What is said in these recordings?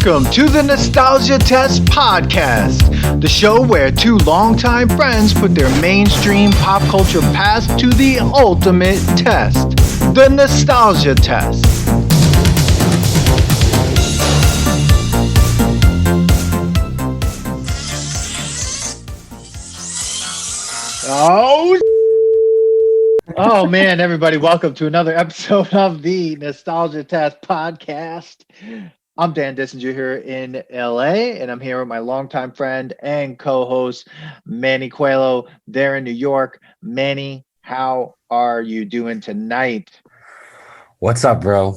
Welcome to the Nostalgia Test Podcast, the show where two longtime friends put their mainstream pop culture past to the ultimate test, the Nostalgia Test. Oh man, everybody, welcome to another episode of the Nostalgia Test Podcast. I'm Dan Dissinger here in LA, and I'm here with my longtime friend and co-host, Manny Coelho, there in New York. Manny, how are you doing tonight? What's up, bro?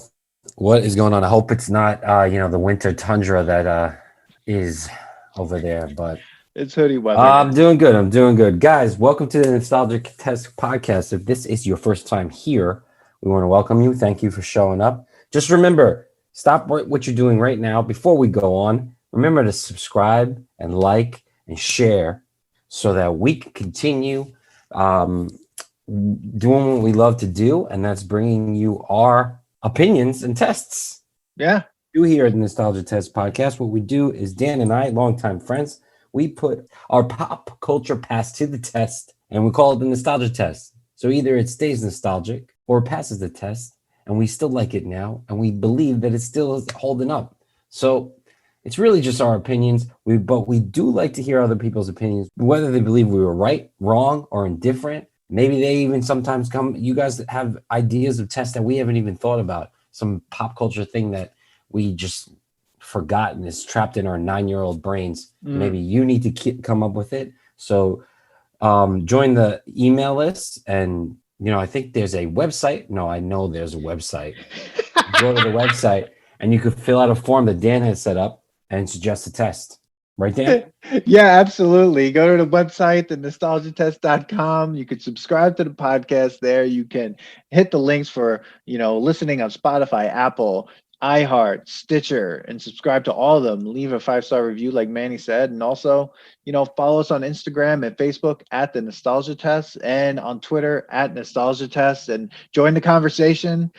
What is going on? I hope it's not, the winter tundra that is over there, but it's hoodie weather. I'm doing good. Guys, welcome to the Nostalgia Test Podcast. If this is your first time here, we want to welcome you. Thank you for showing up. Just remember, stop what you're doing right now. Before we go on, remember to subscribe and like and share so that we can continue doing what we love to do, and that's bringing you our opinions and tests. Yeah. Here at the Nostalgia Test Podcast, what we do is Dan and I, longtime friends, we put our pop culture past to the test, and we call it the Nostalgia Test. So either it stays nostalgic or it passes the test, and we still like it now, and we believe that it's still holding up. So it's really just our opinions, but we do like to hear other people's opinions, whether they believe we were right, wrong, or indifferent. Maybe they even sometimes you guys have ideas of tests that we haven't even thought about, some pop culture thing that we just forgotten is trapped in our 9-year-old brains. Maybe you need to come up with it. So join the email list, and I think there's a website. No, I know there's a website. Go to the website and you could fill out a form that Dan has set up and suggest a test. Right, Dan? Yeah, absolutely. Go to the website, thenostalgiatest.com. You can subscribe to the podcast there. You can hit the links for, listening on Spotify, Apple, iHeart, Stitcher, and subscribe to all of them. Leave a 5-star review like Manny said, and also follow us on Instagram and Facebook at the Nostalgia Test, and on Twitter at Nostalgia Test, and join the conversation.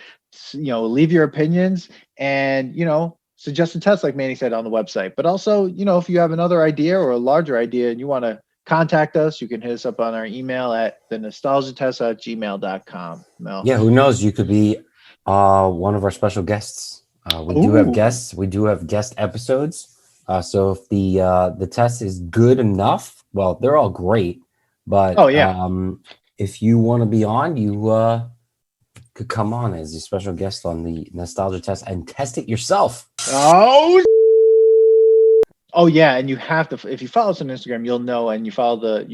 Leave your opinions, and suggest a test like Manny said on the website. But also, if you have another idea or a larger idea and you want to contact us, you can hit us up on our email at thenostalgiatest@gmail.com. Yeah, who knows, you could be one of our special guests. We do have guests. We do have guest episodes. So if the test is good enough, well, they're all great. But if you want to be on, you could come on as a special guest on the Nostalgia Test and test it yourself. Oh yeah, and you have to. If you follow us on Instagram, you'll know, and you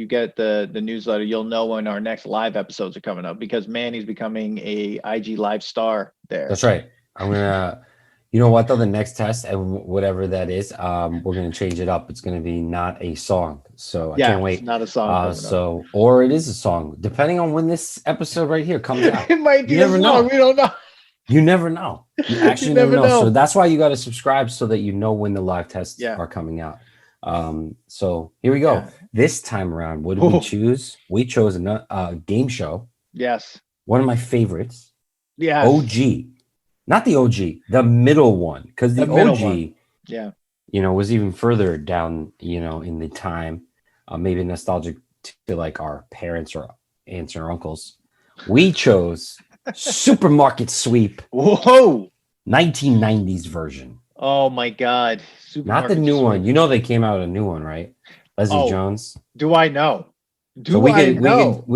get the newsletter. You'll know when our next live episodes are coming up, because Manny's becoming a IG live star there. That's right. I'm gonna. You know what though? The next test, and whatever that is, we're gonna change it up. It's gonna be not a song, so I can't wait. It's not a song. Or it is a song, depending on when this episode right here comes out. It might be a song. We don't know. You never know. You actually never know. So that's why you got to subscribe, so that you know when the live tests are coming out. So here we go. Yeah. This time around, what did we choose? We chose a game show. Yes. One of my favorites. Yeah. OG. Not the OG, the middle one. Because the OG, was even further down, in the time. Maybe nostalgic to like our parents or aunts or uncles. We chose Supermarket Sweep. Whoa. 1990s version. Oh my God. Not the new one. They came out with a new one, right? Leslie Jones. Do I know? We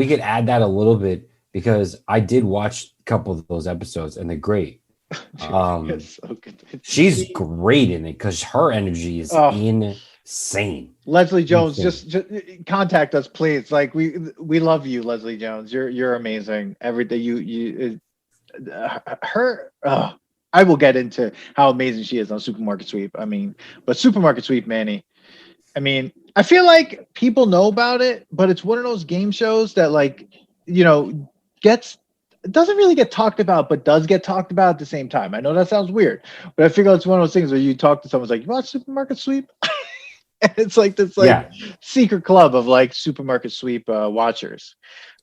could add that a little bit, because I did watch a couple of those episodes and they're great. She's great in it because her energy is insane. Leslie Jones, just contact us, please. Like we love you, Leslie Jones. You're amazing. Everything I will get into how amazing she is on Supermarket Sweep. But Supermarket Sweep, Manny. I feel like people know about it, but it's one of those game shows that doesn't really get talked about, but does get talked about at the same time. I know that sounds weird, but I figure it's one of those things where you talk to someone's like, "You watch Supermarket Sweep?" And it's like this secret club of Supermarket Sweep watchers.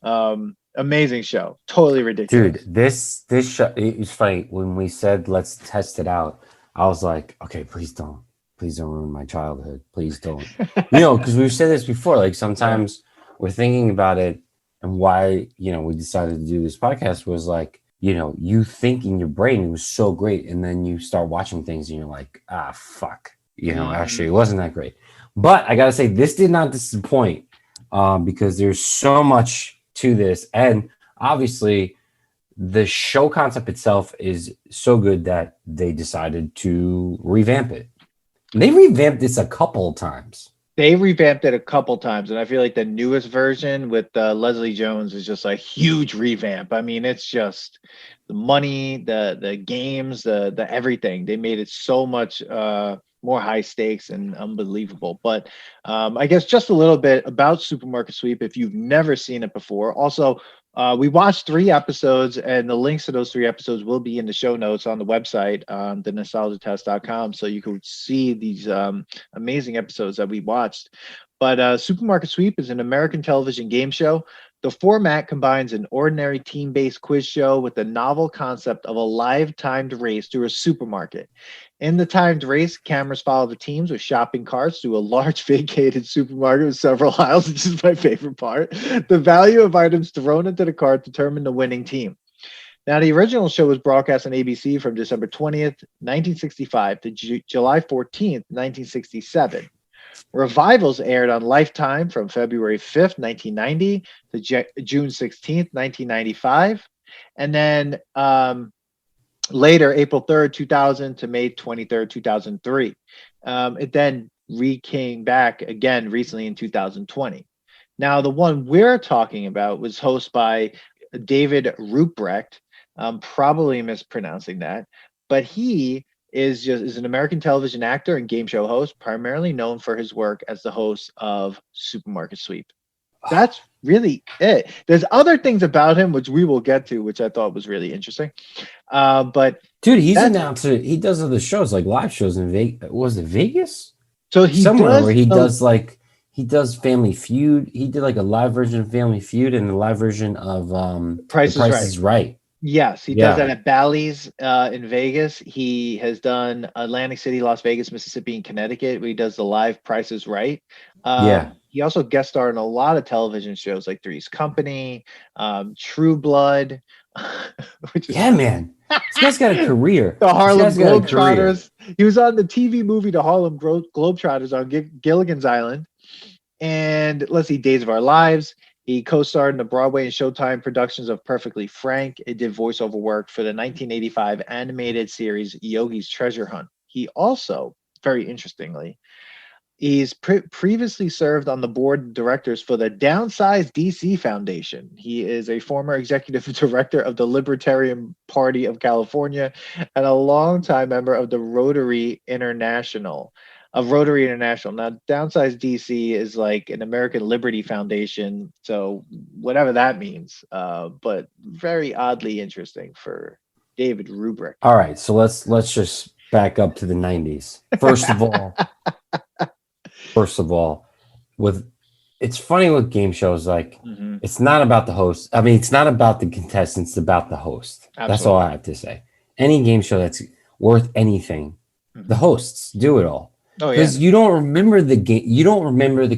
Amazing show. Totally ridiculous. Dude, this show is funny. When we said let's test it out, I was like, okay, please don't ruin my childhood. Please don't. Because we've said this before. Like sometimes we're thinking about it, and why we decided to do this podcast was like, you think in your brain it was so great, and then you start watching things and you're like, fuck. Actually, it wasn't that great. But I gotta say, this did not disappoint, because there's so much to this, and obviously the show concept itself is so good that they decided to revamp it. They revamped this a couple of times. They revamped it a couple times, and I feel like the newest version with Leslie Jones is just a huge revamp. I mean, it's just the money, the games, the everything. They made it so much more high stakes and unbelievable. But I guess just a little bit about Supermarket Sweep if you've never seen it before. Also, we watched 3 episodes, and the links to those 3 episodes will be in the show notes on the website, thenostalgiatest.com, so you can see these amazing episodes that we watched. But Supermarket Sweep is an American television game show. The format combines an ordinary team-based quiz show with the novel concept of a live timed race through a supermarket. In the timed race, cameras follow the teams with shopping carts through a large vacated supermarket with several aisles, which is my favorite part. The value of items thrown into the cart determine the winning team. Now, the original show was broadcast on ABC from December 20th, 1965 to July 14th, 1967. Revivals aired on Lifetime from February 5th, 1990 to June 16th, 1995. And then later, April 3rd, 2000 to May 23rd, 2003. It then came back again recently in 2020. Now, the one we're talking about was hosted by David Ruprecht. I'm probably mispronouncing that, but he is an American television actor and game show host, primarily known for his work as the host of Supermarket Sweep. That's really it. There's other things about him which we will get to, which I thought was really interesting. But dude, he's announced it. He does other shows, like live shows in Vegas. Was it Vegas? So he somewhere where he does Family Feud. He did like a live version of Family Feud and a live version of Price is Right. Yes, he does that at Bally's in Vegas. He has done Atlantic City, Las Vegas, Mississippi, and Connecticut, where he does the live Price is Right. He also guest starred in a lot of television shows like Three's Company, True Blood. Man. This guy's got a career. The Harlem Globetrotters. He was on the TV movie The Harlem Globetrotters on Gilligan's Island. And let's see, Days of Our Lives. He co-starred in the Broadway and Showtime productions of Perfectly Frank. It did voiceover work for the 1985 animated series Yogi's Treasure Hunt. He also, very interestingly, he's previously served on the board of directors for the Downsize DC Foundation. He is a former executive director of the Libertarian Party of California and a longtime member of the Rotary International. Now, Downsize DC is like an American Liberty Foundation, so whatever that means, but very oddly interesting for David Rubrick. All right, so let's just back up to the 90s. First of all, it's funny with game shows, like it's not about the host. I mean, it's not about the contestants, it's about the host. Absolutely. That's all I have to say. Any game show that's worth anything, the hosts do it all. Oh, yeah. Because you don't remember the game, you don't remember the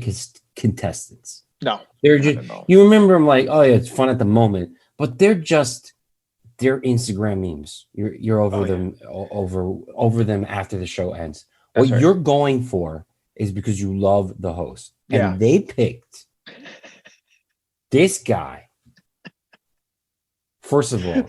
contestants. No, they're just you remember them like, oh yeah, it's fun at the moment, but they're Instagram memes. You're over them over them after the show ends. That's what you're going for is because you love the host, and they picked this guy. First of all.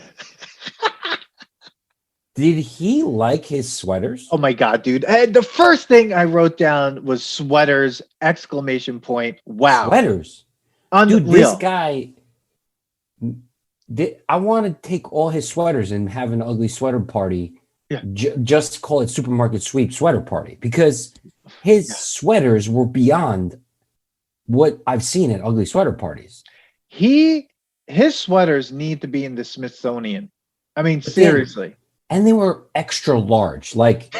Did he like his sweaters? Oh my God, dude. And the first thing I wrote down was sweaters, ! Wow. Sweaters. Unreal. Dude, this guy, I want to take all his sweaters and have an ugly sweater party. Yeah. Just call it Supermarket Sweep Sweater Party, because his sweaters were beyond what I've seen at ugly sweater parties. His sweaters need to be in the Smithsonian. I mean, seriously. And they were extra large, like,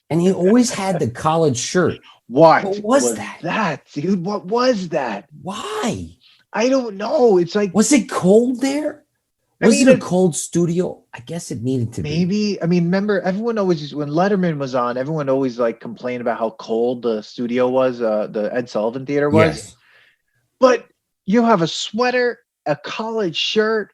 and he always had the collared shirt. What was that, dude? What was that? Why? I don't know. It's like, was it cold there? Was it a cold studio? I guess it needed to be. Maybe. I mean, remember, everyone always, when Letterman was on, everyone always like complained about how cold the studio was, the Ed Sullivan Theater was. Yes. But you have a sweater, a collared shirt.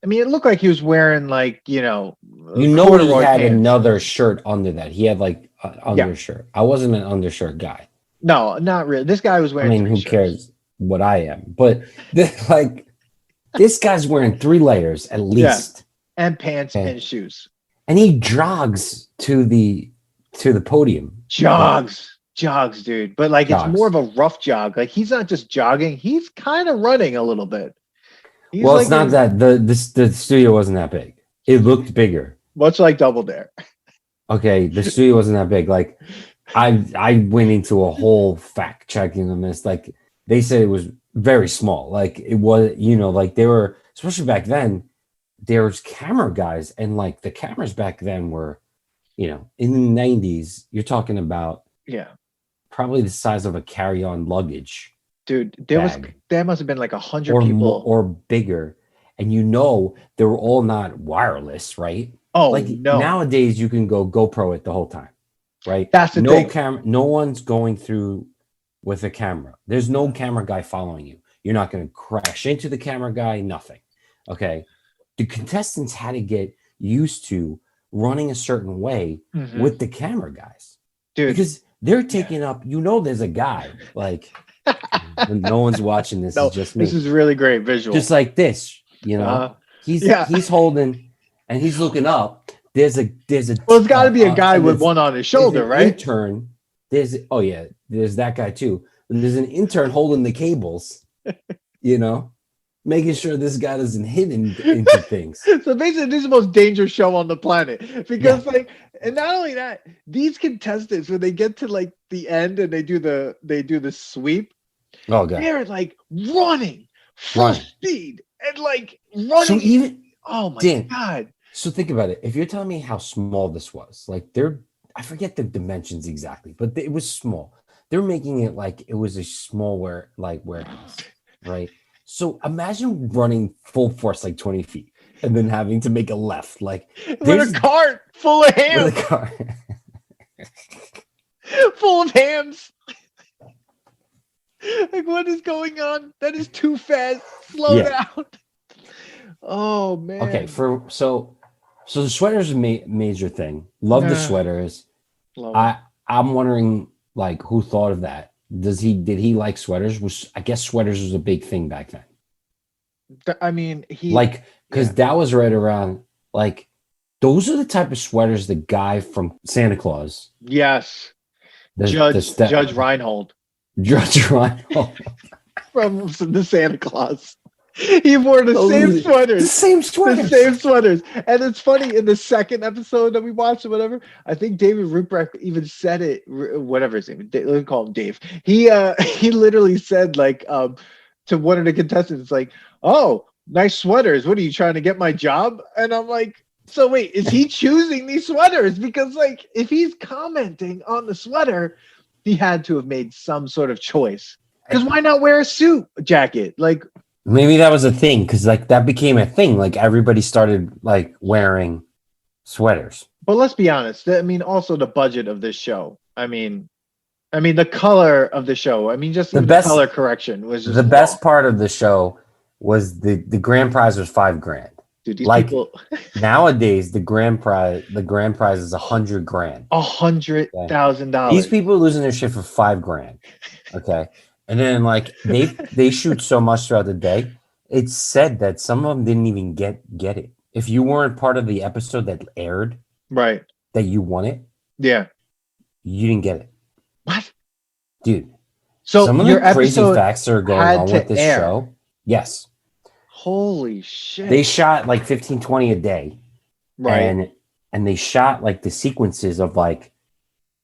I mean, it looked like he was wearing like, he had pants. another shirt under that. He had like an undershirt. I wasn't an undershirt guy. No, not really. This guy was wearing. I mean, who cares what I am? But this guy's wearing 3 layers at least, and pants and shoes. And he jogs to the podium. Jogs, dude. But like, it's more of a rough jog. Like, he's not just jogging; he's kind of running a little bit. Well, it's not that the studio wasn't that big. It looked bigger. Much like Double Dare. Okay, the studio wasn't that big. Like, I went into a whole fact checking on this. Like, they said it was very small. Like, it was, like they were, especially back then, there was camera guys, and like the cameras back then were, in the 90s, you're talking about probably the size of a carry-on luggage. Dude, there must have been like 100 people or bigger, and they were all not wireless, right? Oh, like no. Nowadays you can go GoPro it the whole time, right? That's the thing. Camera, no one's going through with a camera. There's no camera guy following you. You're not going to crash into the camera guy. Nothing. Okay. The contestants had to get used to running a certain way with the camera guys, dude, because they're taking up. There's a guy like. No one's watching this. It's just me. This is really great visual. Just like this, he's holding and he's looking up. There's a. Well, it's got to be a guy with one on his shoulder, right? Intern. There's that guy too. And there's an intern holding the cables. Making sure this guy doesn't hit into things. So basically, this is the most dangerous show on the planet because, and not only that, these contestants, when they get to like the end and they do the sweep, they're like running full speed and like running. So oh my God! So think about it. If you're telling me how small this was, like I forget the dimensions exactly, but it was small. They're making it like it was a small warehouse, right? So imagine running full force, like 20 feet, and then having to make a left, like with a cart full of hams. With a cart. Full of hams. Like, what is going on? That is too fast. Slow down. Oh man. Okay, so the sweaters are major thing. Love the sweaters. I'm wondering, like, who thought of that? Did he like sweaters? I guess sweaters was a big thing back then. I mean, because that was right around, like, those are the type of sweaters the guy from Santa Claus. Yes. Judge Reinhold. Judge Reinhold. From the Santa Claus. He wore the same sweaters. The same sweaters. And it's funny, in the second episode that we watched or whatever, I think David Ruprecht even said it, whatever his name is, let's call him Dave. He literally said, like, to one of the contestants, like, "Oh, nice sweaters. What are you trying to get my job?" And I'm like, so wait, is he choosing these sweaters? Because, like, if he's commenting on the sweater, he had to have made some sort of choice. Because why not wear a suit jacket? Like, maybe that was a thing, because like that became a thing. Like everybody started like wearing sweaters. But let's be honest. I mean, also the budget of this show. I mean, the color of the show. I mean, just the color correction was just the best part of the show was the grand prize was $5,000. Dude, these like people... nowadays, the grand prize is $100,000. $100,000. These people are losing their shit for $5,000. Okay. And then, like, they shoot so much throughout the day. It's said that some of them didn't even get it. If you weren't part of the episode that aired, right, that you won it, you didn't get it. What, dude? So some of the crazy facts that are going on with this show. Yes. Holy shit! They shot like 15, 20 a day, right? And they shot like the sequences of like.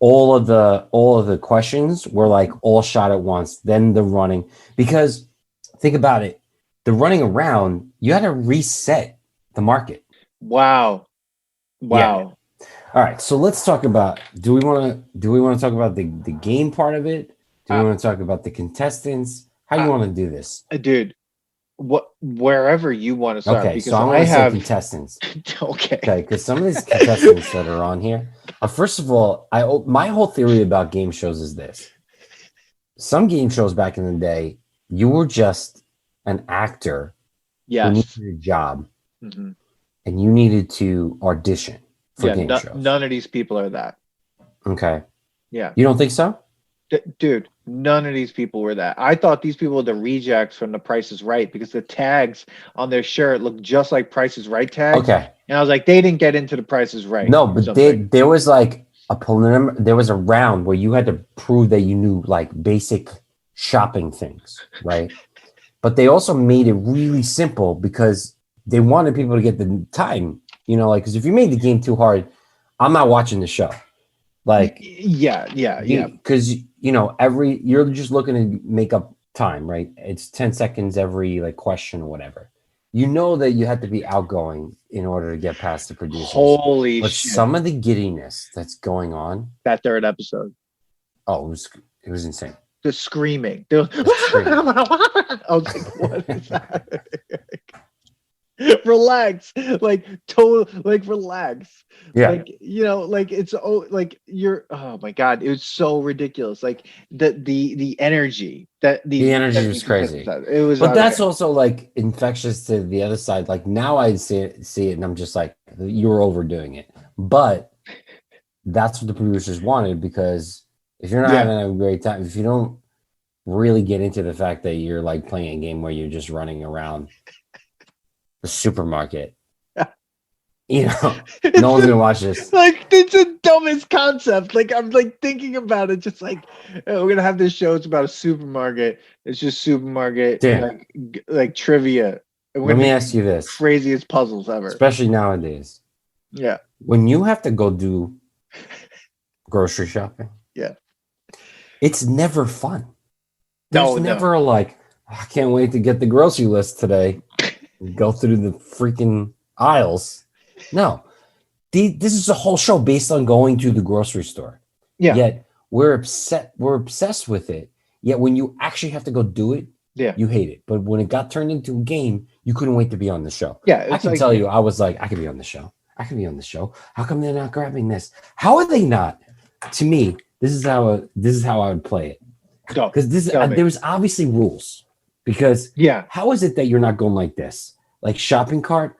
All of the questions were like all shot at once. Then the running, because think about it, the running around, you had to reset the market. Wow. Yeah. All right, so let's talk about. Do we want to talk about the game part of it? Do we want to talk about the contestants? How do you want to do this, dude? wherever you want to start, Okay, because so I'm I going to say have contestants. okay. Okay, because some of these contestants that are on here, first of all, my whole theory about game shows is this. Some game shows back in the day, you were just an actor who Yes. needed a job, Mhm. and you needed to audition for game shows. None of these people are that. Okay. Yeah. You don't think so? Dude, none of these people were that. I thought these people were the rejects from The Price is Right, because the tags on their shirt looked just like Price is Right tags. Okay. And I was like, they didn't get into The Price is Right. No, but there was like there was a round where you had to prove that you knew like basic shopping things, right? But they also made it really simple because they wanted people to get the time, like, because if you made the game too hard, I'm not watching the show. Like, yeah. Because, you're just looking to make up time, right? It's 10 seconds every like question or whatever. You know that you have to be outgoing in order to get past the producers. Holy but shit. Some of the giddiness that's going on. That third episode. Oh, it was insane. The screaming. I was like, what is that? Relax. Like, total, like, relax. Yeah. Like, it's oh my God, it was so ridiculous. Like the energy the energy was crazy. It was, but that's also like infectious to the other side. Like now I see it and I'm just like, you're overdoing it. But that's what the producers wanted, because if you're not having a great time, if you don't really get into the fact that you're like playing a game where you're just running around the supermarket, no one's gonna watch this. Like, it's the dumbest concept. Like, I'm like thinking about it, just like, we're gonna have this show. It's about a supermarket. It's just supermarket like trivia. Let me ask you this: craziest puzzles ever, especially nowadays. Yeah, when you have to go do grocery shopping, it's never fun. There's never like, I can't wait to get the grocery list today. Go through the freaking aisles. No, this is a whole show based on going to the grocery store. Yeah. Yet we're obsessed with it. Yet when you actually have to go do it, you hate it. But when it got turned into a game, you couldn't wait to be on the show. Yeah, I can tell you, I was like, I could be on the show. I can be on the show. How come they're not grabbing this? How are they not? To me, this is how I would play it. Because there was obviously rules. Because how is it that you're not going like this? Like shopping cart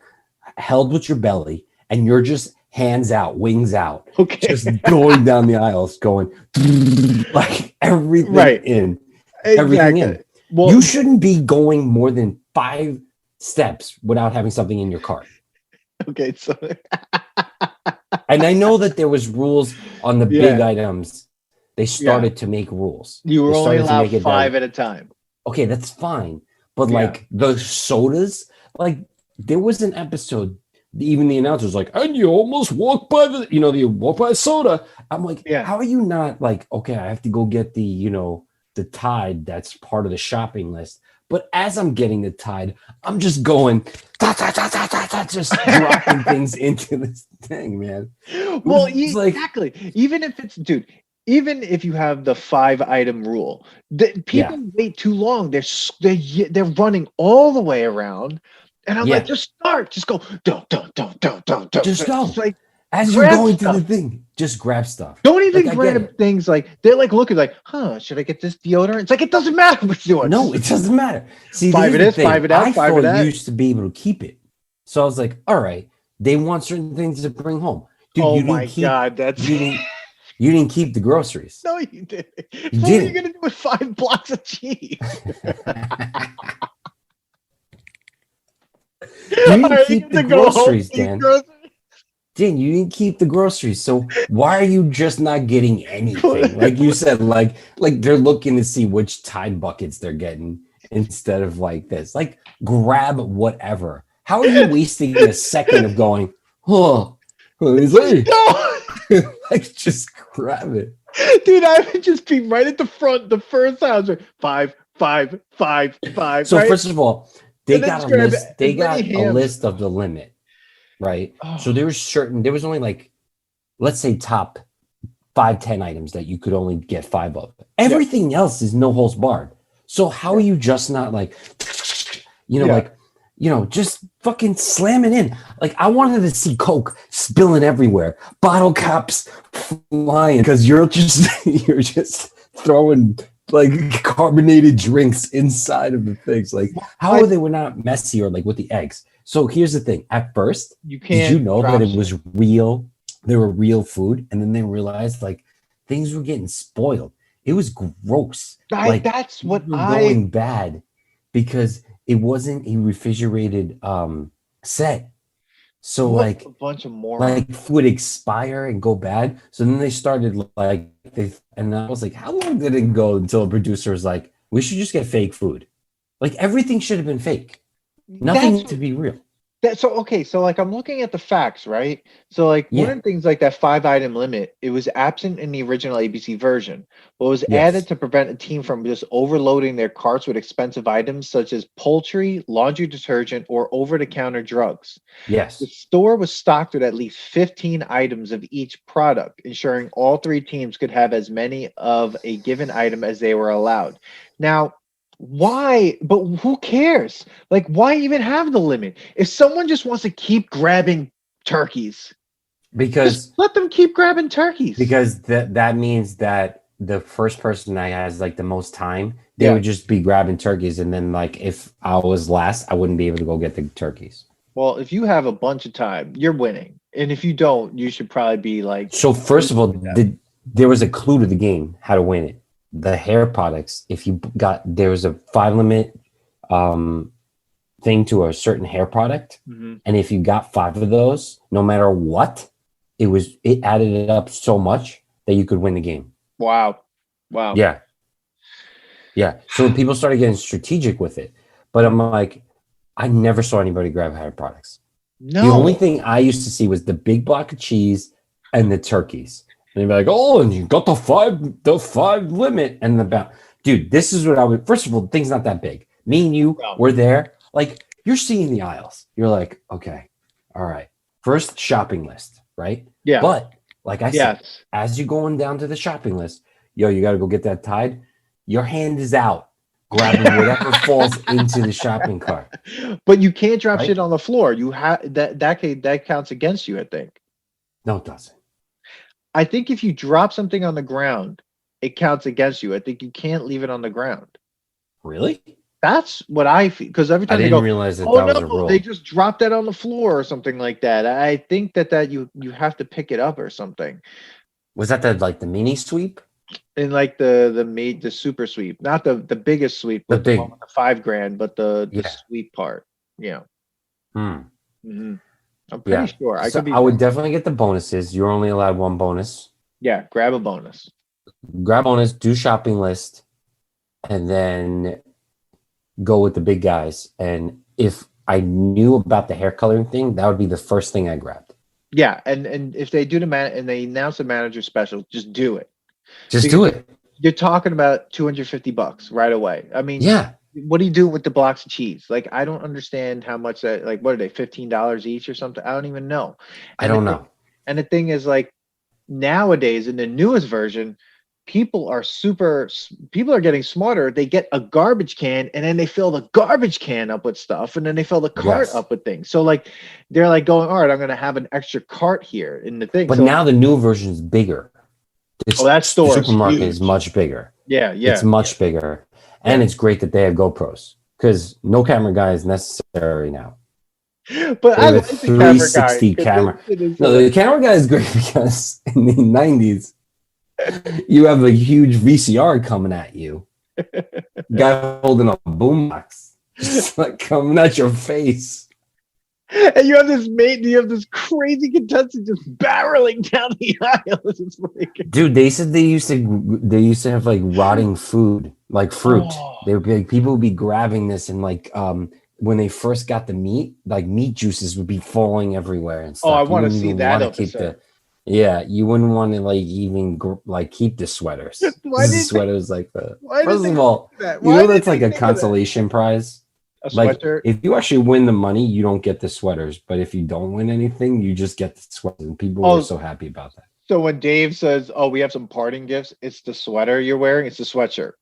held with your belly, and you're just hands out, wings out, just going down the aisles, going like everything in. Everything in. Well, you shouldn't be going more than 5 steps without having something in your cart. Okay, so and I know that there was rules on the big items. They started to make rules. You were only allowed 5 at a time. Okay, that's fine. But like the sodas, like there was an episode, even the announcer's like, and you almost walk by you walk by a soda. I'm like, how are you not like, okay, I have to go get the, the Tide that's part of the shopping list. But as I'm getting the Tide, I'm just going, just dropping things into this thing, man. Well, exactly. Even if it's, dude, even if you have the 5-item rule, people wait too long. They're running all the way around, and I'm like, just start, just go, don't, just go. Just like, as you're going to the thing, just grab stuff. Don't even grab things. Like, they're like looking like, should I get this deodorant? It's like, it doesn't matter what you're doing. No, it doesn't matter. See, 5 of this, 5 of that, 5 of that. I used to be able to keep it, so I was like, all right, they want certain things to bring home. Dude, oh my God, that's you didn't keep the groceries. No, you didn't. What are you gonna do with 5 blocks of cheese? You didn't keep the groceries, Dan. Dan, you didn't keep the groceries, so why are you just not getting anything? Like you said, like they're looking to see which Tide buckets they're getting instead of like this. Like, grab whatever. How are you wasting a second of going, like, just grab it. Dude, I would just be right at the front, the first house, 5, 5, 5, 5. So first of all, they got a list. They got a list of the limit, right? Oh. So there was only like, let's say top 5-10 items that you could only get 5 of. Everything else is no holds barred. So how are you just not like, Yeah. Just fucking slam it in. Like I wanted to see Coke spilling everywhere, bottle caps flying because you're just throwing like carbonated drinks inside of the things. Like how I, are they were not messy or like with the eggs? So here's the thing. At first, you did you can't know that drop it shit. was real? They were real food, and then they realized like things were getting spoiled. It was gross. Like That's things what were going bad because it wasn't a refrigerated set. So what like a bunch of morons. would expire and go bad. So then they started and I was like, how long did it go until a producer was like, we should just get fake food? Like everything should have been fake. Nothing That's needs to be real. so okay, so like I'm looking at the facts, right? So like one Yeah. of the things like that 5 item limit, it was absent in the original ABC version, but was added Yes. to prevent a team from just overloading their carts with expensive items such as poultry, laundry detergent, or over-the-counter drugs. The Yes. store was stocked with at least 15 items of each product, ensuring all three teams could have as many of a given item as they were allowed. Now, why? But who cares? Like, why even have the limit? If someone just wants to keep grabbing turkeys, just Because let them keep grabbing turkeys. that means that the first person that has like the most time, they Yeah. would just be grabbing turkeys, and then like if I was last, I wouldn't be able to go get the turkeys. Well, if you have a bunch of time, you're winning. And if you don't, you should probably be like, So first of all, there was a clue to the game how to win it. The hair products, if you got there was a 5 limit thing to a certain hair product, Mhm. and if you got 5 of those, no matter what, it added it up so much that you could win the game. Wow. Wow. Yeah. Yeah. So people started getting strategic with it. But I'm like, I never saw anybody grab hair products. The only No. thing I used to see was the big block of cheese and the turkeys. And they'd be like, oh, and you got the five limit and dude, this is what I would first of all, the thing's not that big. Me and you No. were there. Like, you're seeing the aisles. You're like, okay, all right. First shopping list, right? Yeah. But like I said, Yes. as you're going down to the shopping list, you gotta go get that Tide. Your hand is out, grabbing whatever falls into the shopping cart. But you can't drop Right? shit on the floor. You have that counts against you, I think. No, it doesn't. I think if you drop something on the ground, it counts against you. I think you can't leave it on the ground. Really? That's what I feel. Because every I time they didn't go, realize that oh was a no, rule. they just dropped that on the floor or something like that. I think that you have to pick it up or something. Was that the mini sweep? In like the super sweep, not the biggest sweep, The but the one big. with the $5,000, but the Yeah. sweep part. Yeah. Hmm. Hmm. I'm Yeah. pretty sure. I So could be I would wrong. definitely get the bonuses. You're only allowed one bonus. Yeah, grab a bonus. Grab bonus, do shopping list, and then go with the big guys. And if I knew about the hair coloring thing, that would be the first thing I grabbed. Yeah, and if they do and they announce a manager special, just do it. Just Because do it. you're talking about $250 right away. I mean, Yeah. what do you do with the blocks of cheese? Like, I don't understand how much that. Like, what are they? $15 each or something? I don't even know. I don't know. And the thing is, like, nowadays in the newest version, people are getting smarter. They get a garbage can and then they fill the garbage can up with stuff and then they fill the cart Yes. up with things. So like they're like going, all right, I'm going to have an extra cart here in the thing. But so now the new version is bigger. that store The is supermarket huge. is much bigger. Yeah. It's much bigger. And it's great that they have GoPros because no camera guy is necessary now. But They I have a like the camera guy. 360 camera. No, the camera guy is great because in the 90s, you have a huge VCR coming at you. Guy holding a boombox, just like coming at your face. And you have this crazy contestant just barreling down the aisle. It's like, Dude, they said they used to have like rotting food, like fruit. Oh. They would be like, people would be grabbing this and like when they first got the meat, like meat juices would be falling everywhere and stuff. I want to see that episode. You wouldn't want to like even like keep the sweaters. Why The did sweaters like the why did first they of all, do that? you Why know did that's like they a think of that? consolation prize. A Like sweatshirt. if you actually win the money, you don't get the sweaters. But if you don't win anything, you just get the sweaters. And people were so happy about that. So when Dave says, "Oh, we have some parting gifts," it's the sweater you're wearing. It's the sweatshirt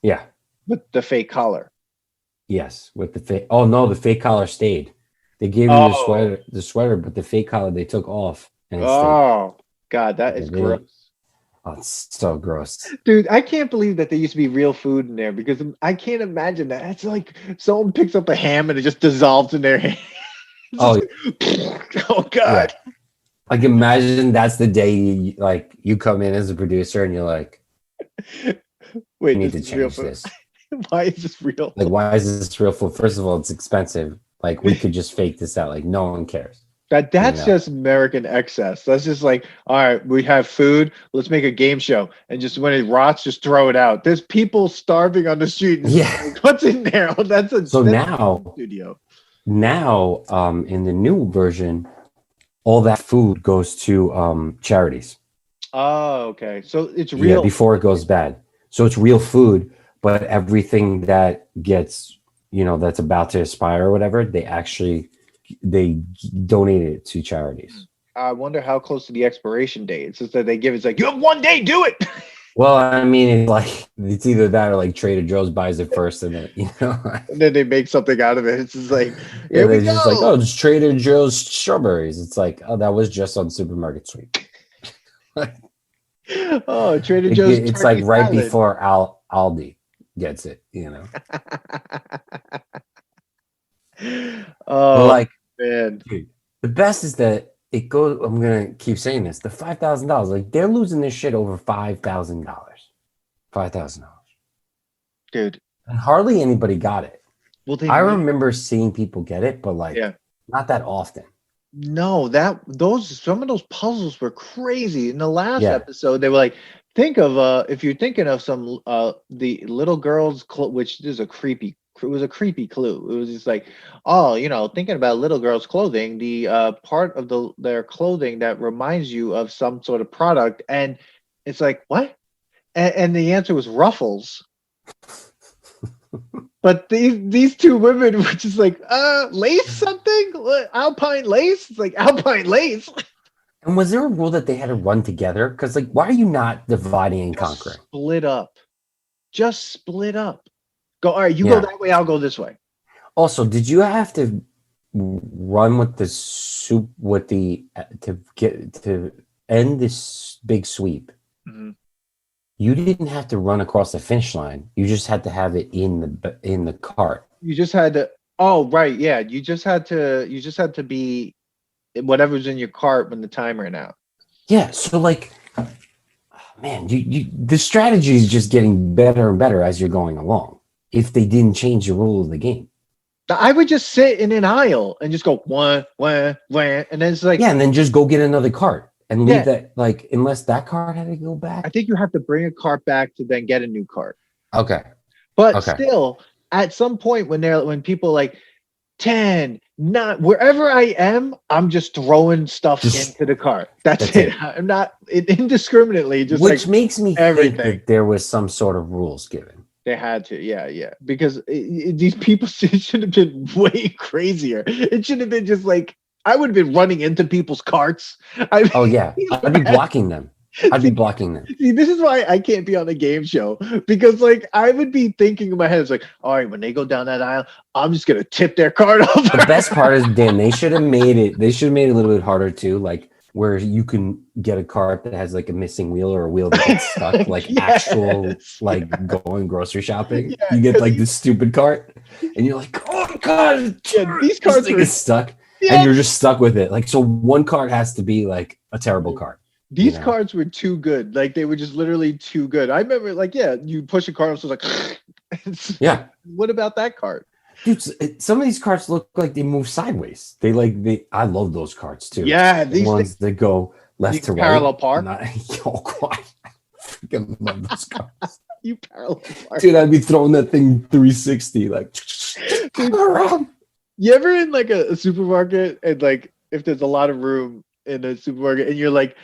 Yeah. with the fake collar. Yes, with the fake. Oh no, the fake collar stayed. They gave you Oh, the sweater, but the fake collar they took off and it stayed. oh, God, that Yeah, is gross. oh, it's so gross. Dude, I can't believe that there used to be real food in there because I can't imagine that. It's like someone picks up a ham and it just dissolves in their hand. It's just Oh like, oh yeah, God. like imagine that's the day you come in as a producer and you're like, you Wait, need this to is real change food. this. Why is this real? Like, why is this real food? First of all, it's expensive. Like, we could just fake this out. Like, no one cares. You That's know? just American excess. That's just like, all right, we have food. Let's make a game show, and just when it rots, just throw it out. There's people starving on the street. And Yeah. like, what's in there? Oh, So that's a now, studio. in the new version, all that food goes to charities. Oh, okay. So it's Yeah, real. before it goes bad. So it's real food, but everything that gets, that's about to expire or whatever, they donate it to charities. I wonder how close to the expiration date. It's just that they give it's like you have 1 day, do it. Well, I mean, it's either that or like Trader Joe's buys it first, and then And then they make something out of it. It's just like, yeah, here we they're just like, go. oh, it's Trader Joe's strawberries. It's like, oh, that was just on Supermarket Sweep. Oh, Trader Joe's It's like turkey right salad. before Aldi gets it, But Oh like, man. dude, the best is that it goes. I'm gonna keep saying this. The $5,000, like they're losing this shit over $5,000. $5,000, Dude. and hardly anybody got it. Well, they I made remember seeing people get it, but like yeah. not that often. No, some of those puzzles were crazy. In the last Yeah. episode, they were like, think of if you're thinking of some the little girl's which is a creepy it was a creepy clue. It was just like, oh, thinking about little girls' clothing, the part of their clothing that reminds you of some sort of product, and it's like, what? And the answer was ruffles. But these two women were just like, lace something? What, Alpine lace? It's like Alpine lace. And was there a rule that they had to run together? Because like, why are you not dividing and Just conquering? split up. Just split up. Go, all right, you Yeah. go that way, I'll go this way. Also, did you have to run with the soup to end this big sweep? Mm-hmm. You didn't have to run across the finish line. You just had to have it in the cart. You just had to, oh, right, yeah. You just had to be whatever's in your cart when the time ran out. Yeah, so like, man, the strategy is just getting better and better as you're going along. If they didn't change the rule of the game, I would just sit in an aisle and just go one, and then it's like, yeah, and then just go get another cart and leave Yeah. that, like, unless that cart had to go back. I think you have to bring a cart back to then get a new cart. Okay. But Okay. still, at some point when people like 10, not wherever I am, I'm just throwing stuff into the cart. That's it. I'm not indiscriminately just Which like makes me everything. think that there was some sort of rules given. They had to, yeah, because these people should have been way crazier. It should have been just like I would have been running into people's carts. Oh yeah, I'd be blocking them. See, this is why I can't be on a game show because, like, I would be thinking in my head, it's like, all right, when they go down that aisle, I'm just gonna tip their cart over. The best part is, Dan, they should have made it a little bit harder too, like where you can get a cart that has like a missing wheel or a wheel that gets stuck, like actual like going grocery shopping. Yeah, you get like this stupid cart, and you're like, oh god, these carts thing are is stuck, Yeah. and you're just stuck with it. Like, so one cart has to be like a terrible cart. These cards were too good. Like they were just literally too good. I remember, like, yeah, you push a card, so it's like, yeah. What about that card? Dude, some of these carts look like they move sideways. I love those carts too. Yeah, the ones that go left to right. Parallel park. Oh god, I freaking love those carts. You parallel park. Dude, I'd be throwing that thing 360 like. Dude, you ever in like a supermarket and like if there's a lot of room in a supermarket and you're like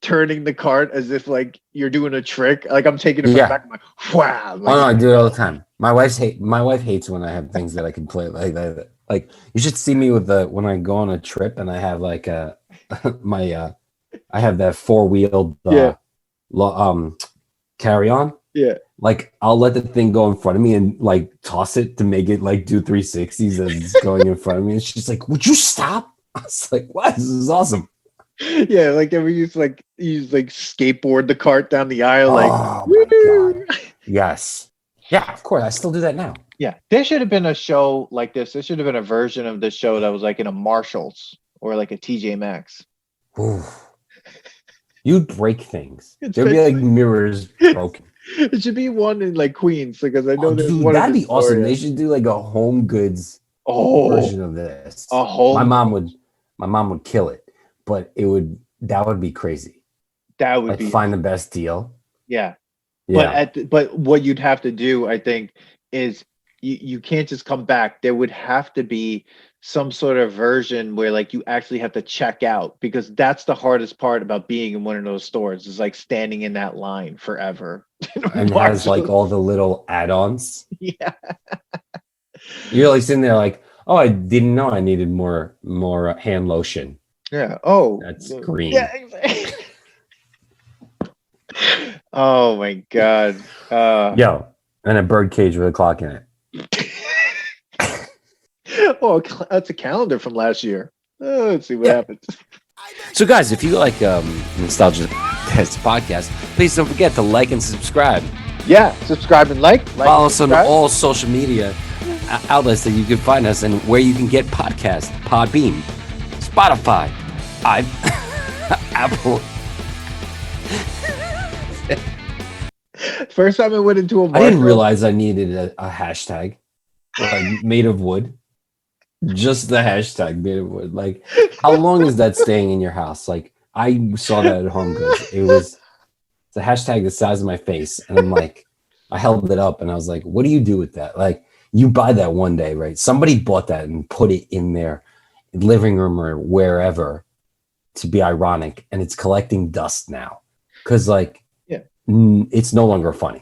turning the cart as if like you're doing a trick, like I'm taking it from the back. I'm like, wow. Like, oh no, I do it all the time. My wife hates when I have things that I can play like that. Like you should see me with when I go on a trip and I have like I have that 4-wheeled carry on, Yeah. Like I'll let the thing go in front of me and like toss it to make it like do 360s as it's going in front of me. And she's like, "Would you stop?" I was like, "What? This is awesome." Yeah, like ever used like skateboard the cart down the aisle, like Oh my woo! god. Yes. Yeah, of course. I still do that now. Yeah, there should have been a show like this. There should have been a version of this show that was like in a Marshalls or like a TJ Maxx. Ooh. You'd break things. It's There'd be like basically mirrors broken. it should be one in like Queens because I know Oh, there's dude, one in that'd be awesome. They Astoria. should do like a home goods Oh, version of this. a home. My mom would kill it, but that would be crazy. That would Like be find the best deal. yeah. Yeah. But what you'd have to do, I think, is you can't just come back. There would have to be some sort of version where like you actually have to check out because that's the hardest part about being in one of those stores is like standing in that line forever. And it has like all the little add-ons. Yeah. You're like sitting there like, oh, I didn't know I needed more hand lotion. Yeah. Oh, That's green. yeah. Exactly. Oh my God. Yo, and a bird cage with a clock in it. Oh, that's a calendar from last year. Let's see what happens. So, guys, if you like Nostalgia Test podcast, please don't forget to like and subscribe. Yeah, subscribe and like. Follow us on all social media outlets that you can find us and where you can get podcasts: Podbean, Spotify, Apple. First time I went into a I didn't realize I needed a hashtag like made of wood. Just the hashtag made of wood. Like, how long is that staying in your house? Like, I saw that at HomeGoods. It's a hashtag the size of my face, and I'm like, I held it up, and I was like, "What do you do with that?" Like, you buy that one day, right? Somebody bought that and put it in their living room or wherever to be ironic, and it's collecting dust now because, like, it's no longer funny.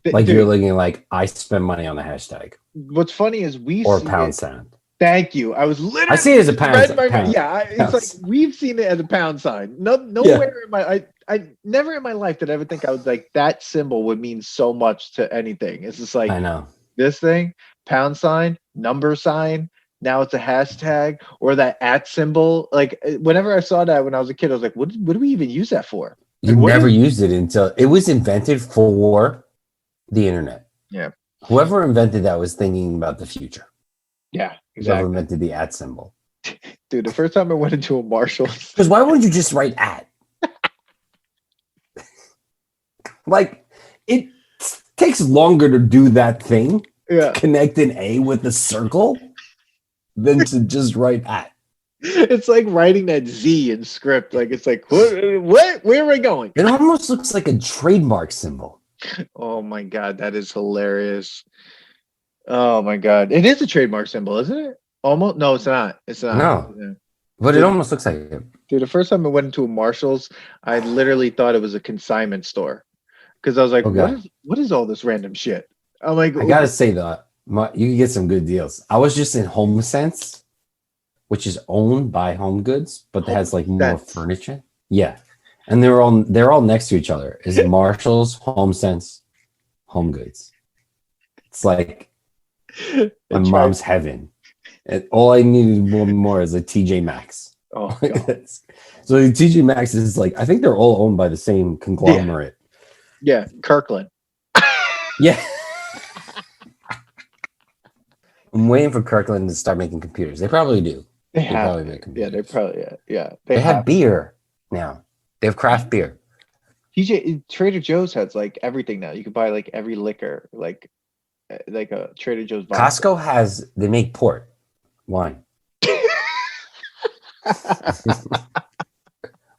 Like, dude, you're looking like I spend money on a hashtag. What's funny is or a pound sign. Thank you. I was literally. I see it as a pound sign. Yeah, it's like we've seen it as a pound sign. Nowhere in my I never in my life did I ever think I was like that symbol would mean so much to anything. It's just like I know this thing, pound sign, number sign. Now it's a hashtag or that @ symbol. Like whenever I saw that when I was a kid, I was like, what do we even use that for? You never used it until it was invented for the internet. Yeah. Whoever invented that was thinking about the future. Yeah, exactly. Whoever invented the @ symbol. Dude, the first time I went into a Marshalls. Because why wouldn't you just write @ Like, it takes longer to do that thing. Yeah. Connect an A with a circle than to just write @ It's like writing that Z in script. Like it's like what? Where are we going? It almost looks like a trademark symbol. Oh my God, that is hilarious. Oh my God. It is a trademark symbol, isn't it? Almost. No, it's not. It's not. No. Yeah. But it almost looks like it. Dude, the first time I went into a Marshalls, I literally thought it was a consignment store. Because I was like, what is all this random shit? I'm like, I gotta say though, you can get some good deals. I was just in HomeSense, which is owned by HomeGoods, but it has like more furniture. Yeah. And they're all next to each other. Is it Marshalls, HomeSense, HomeGoods? It's like my mom's heaven. And all I needed more is a TJ Maxx. Oh, so the TJ Maxx is like, I think they're all owned by the same conglomerate. Yeah, Kirkland. Yeah. I'm waiting for Kirkland to start making computers. They probably do. They probably make computers. Yeah, they probably They have beer now. They have craft beer. Trader Joe's has like everything now. You can buy like every liquor, like a Trader Joe's. Costco they make port wine,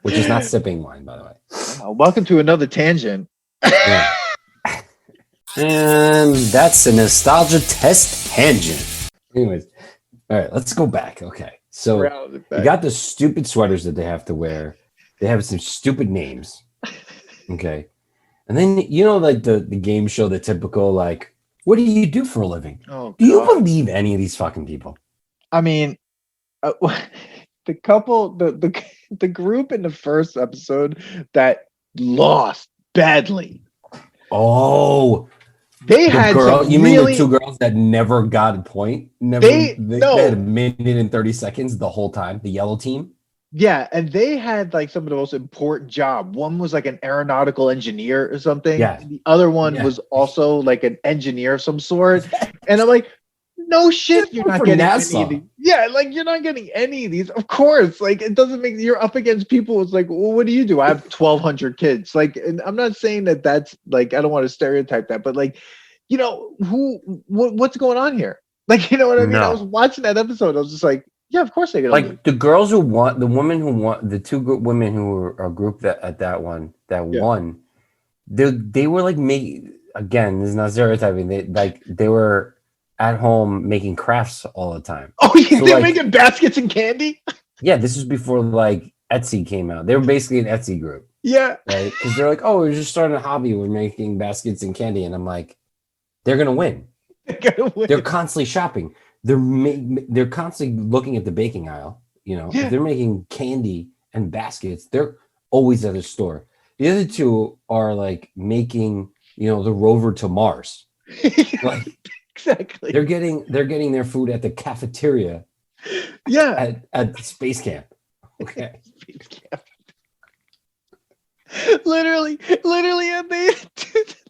which is not sipping wine, by the way. Welcome to another tangent. Yeah. And that's a nostalgia test tangent. Anyways, all right, let's go back. Okay, so you got the stupid sweaters that they have to wear. They have some stupid names. Okay, and then like the game show, the typical like, what do you do for a living? Oh, do you believe any of these fucking people? I mean, the couple, the group in the first episode that lost badly. Oh, They the had girl. some You mean the really. two girls that never got a point? They They had a no. minute and 30 seconds the whole time. The yellow team. Yeah, and they had like some of the most important job. One was like an aeronautical engineer or something, Yeah. and the other one Yeah. was also like an engineer of some sort. And I'm like, no shit, you're not For getting any of NASA. these. Yeah, like you're not getting any of these. Of course, like it doesn't make you're up against people. It's like, well, what do you do? I have 1,200 kids. Like, and I'm not saying that that's like I don't want to stereotype that, but like, what's going on here? Like, you know what I mean? I was No. watching that episode. I was just like, yeah, of course they're gonna lose. Like the girls who won, the women who won, the two women who were a group that at that one that Yeah. won, they were like again, this is not stereotyping. They were at home making crafts all the time. Oh, yeah, So, they're like, making baskets and candy. Yeah, this was before like Etsy came out. They were basically an Etsy group, Yeah, right? Because they're like, oh, we're just starting a hobby. We're making baskets and candy, and I'm like, they're gonna win. they're gonna win. They're constantly shopping. They're constantly looking at the baking aisle. You know, Yeah. if they're making candy and baskets, they're always at a store. The other two are like making, the rover to Mars. Like Exactly. they're getting their food at the cafeteria. Yeah. At space camp. Okay. Space camp. Literally, and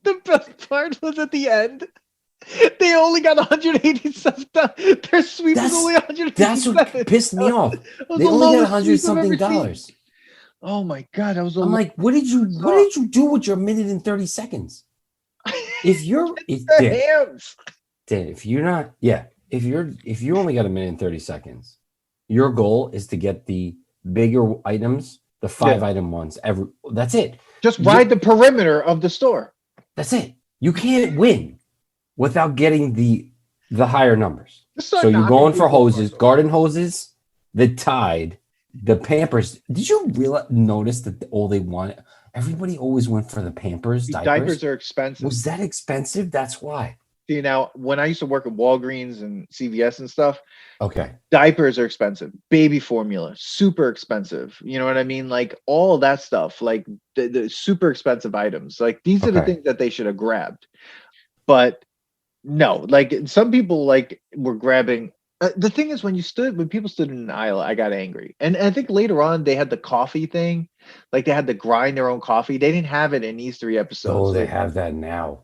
the best part was at the end. They only got 187 done. Their sweep was only 187. That's what pissed me off. They only got 100 something dollars. Oh my god, that was a I'm like, what did you do with your minute and 30 seconds? If you only got a minute and 30 seconds, your goal is to get the bigger items, the 5-item ones. That's it. Just ride the perimeter of the store. That's it. You can't win without getting the higher numbers. So you're going for hoses, garden hoses, the Tide, the Pampers. Did you notice that all they wanted? Everybody always went for the Pampers. Diapers are expensive. Was that expensive? That's why. See, now, when I used to work at Walgreens and CVS and stuff, okay, diapers are expensive. Baby formula, super expensive. You know what I mean? Like all of that stuff, like the super expensive items. Like these are the things that they should have grabbed. But no, like some people like were grabbing. The thing is, when people stood in an aisle, I got angry. And I think later on they had the coffee thing, like they had to grind their own coffee. They didn't have it in these 3 episodes. Oh, they have that now.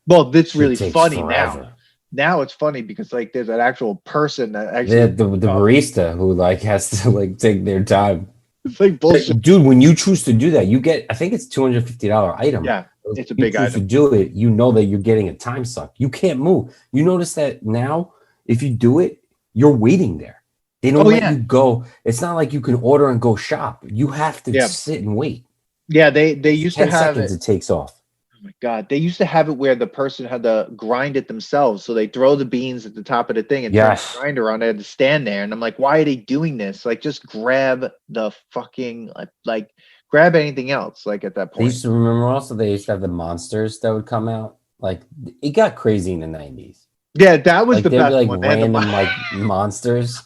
Well, that's really funny forever. now. Now it's funny because like there's an actual person that actually the barista who like has to like take their time. It's like bullshit, dude. When you choose to do that, you get I think it's $250 item. Yeah, it's a big item. To do it, you know that you're getting a time suck. You can't move. You notice that now. If you do it, you're waiting there. They don't let you go. It's not like you can order and go shop. You have to sit and wait. Yeah, they used to have it. It takes off. Oh my god, they used to have it where the person had to grind it themselves. So they throw the beans at the top of the thing and turn the grinder on. They had to stand there, and I'm like, why are they doing this? Like, just grab the fucking grab anything else. Like at that point, they used to remember also they used to have the monsters that would come out. Like it got crazy in the 90s. Yeah, that was the best one. Random monsters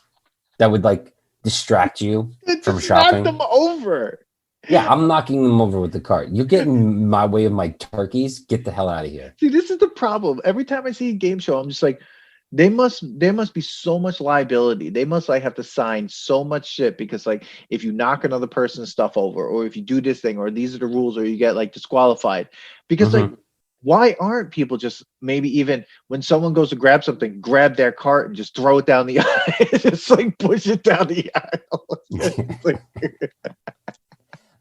that would like distract you from shopping. Knock them over. Yeah, I'm knocking them over with the cart. You're getting my way of my turkeys. Get the hell out of here. See, this is the problem. Every time I see a game show, I'm just like, there must be so much liability. They must like have to sign so much shit because like if you knock another person's stuff over, or if you do this thing, or these are the rules, or you get like disqualified. Because like, why aren't people just maybe even when someone goes to grab something, grab their cart and just throw it down the aisle, just like push it down the aisle?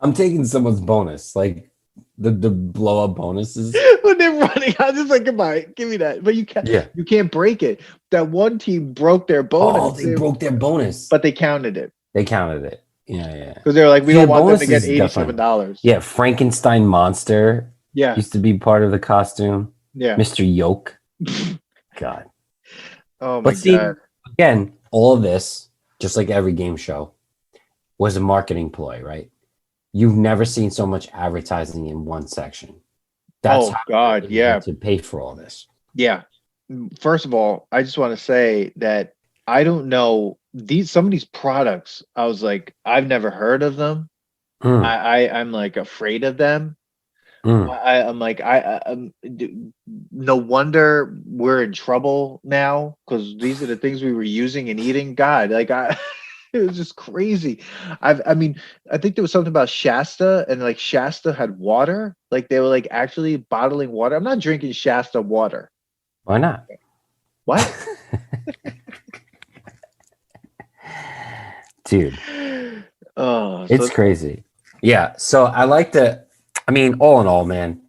I'm taking someone's bonus, like the blow up bonuses when they're running. I'm just like, goodbye, give me that. But you can't. Yeah. You can't break it. That one team broke their bonus. Oh, they broke their bonus, but they counted it. Yeah. Because they're like, we don't want them to get $87. Yeah, Frankenstein monster. Yeah, used to be part of the costume. Yeah, Mr. Yoke. God. Oh my god. Again, all of this, just like every game show, was a marketing ploy, right? You've never seen so much advertising in one section. That's to pay for all this. Yeah. First of all, I just want to say that I don't know some of these products. I was like, I've never heard of them. I'm like afraid of them. I'm like, no wonder we're in trouble now because these are the things we were using and eating. God, like it was just crazy. I mean, I think there was something about Shasta and like Shasta had water, like they were like actually bottling water. I'm not drinking Shasta water. Why not? What? Dude, Oh, it's crazy. Yeah. So I like to, I mean, all in all, man,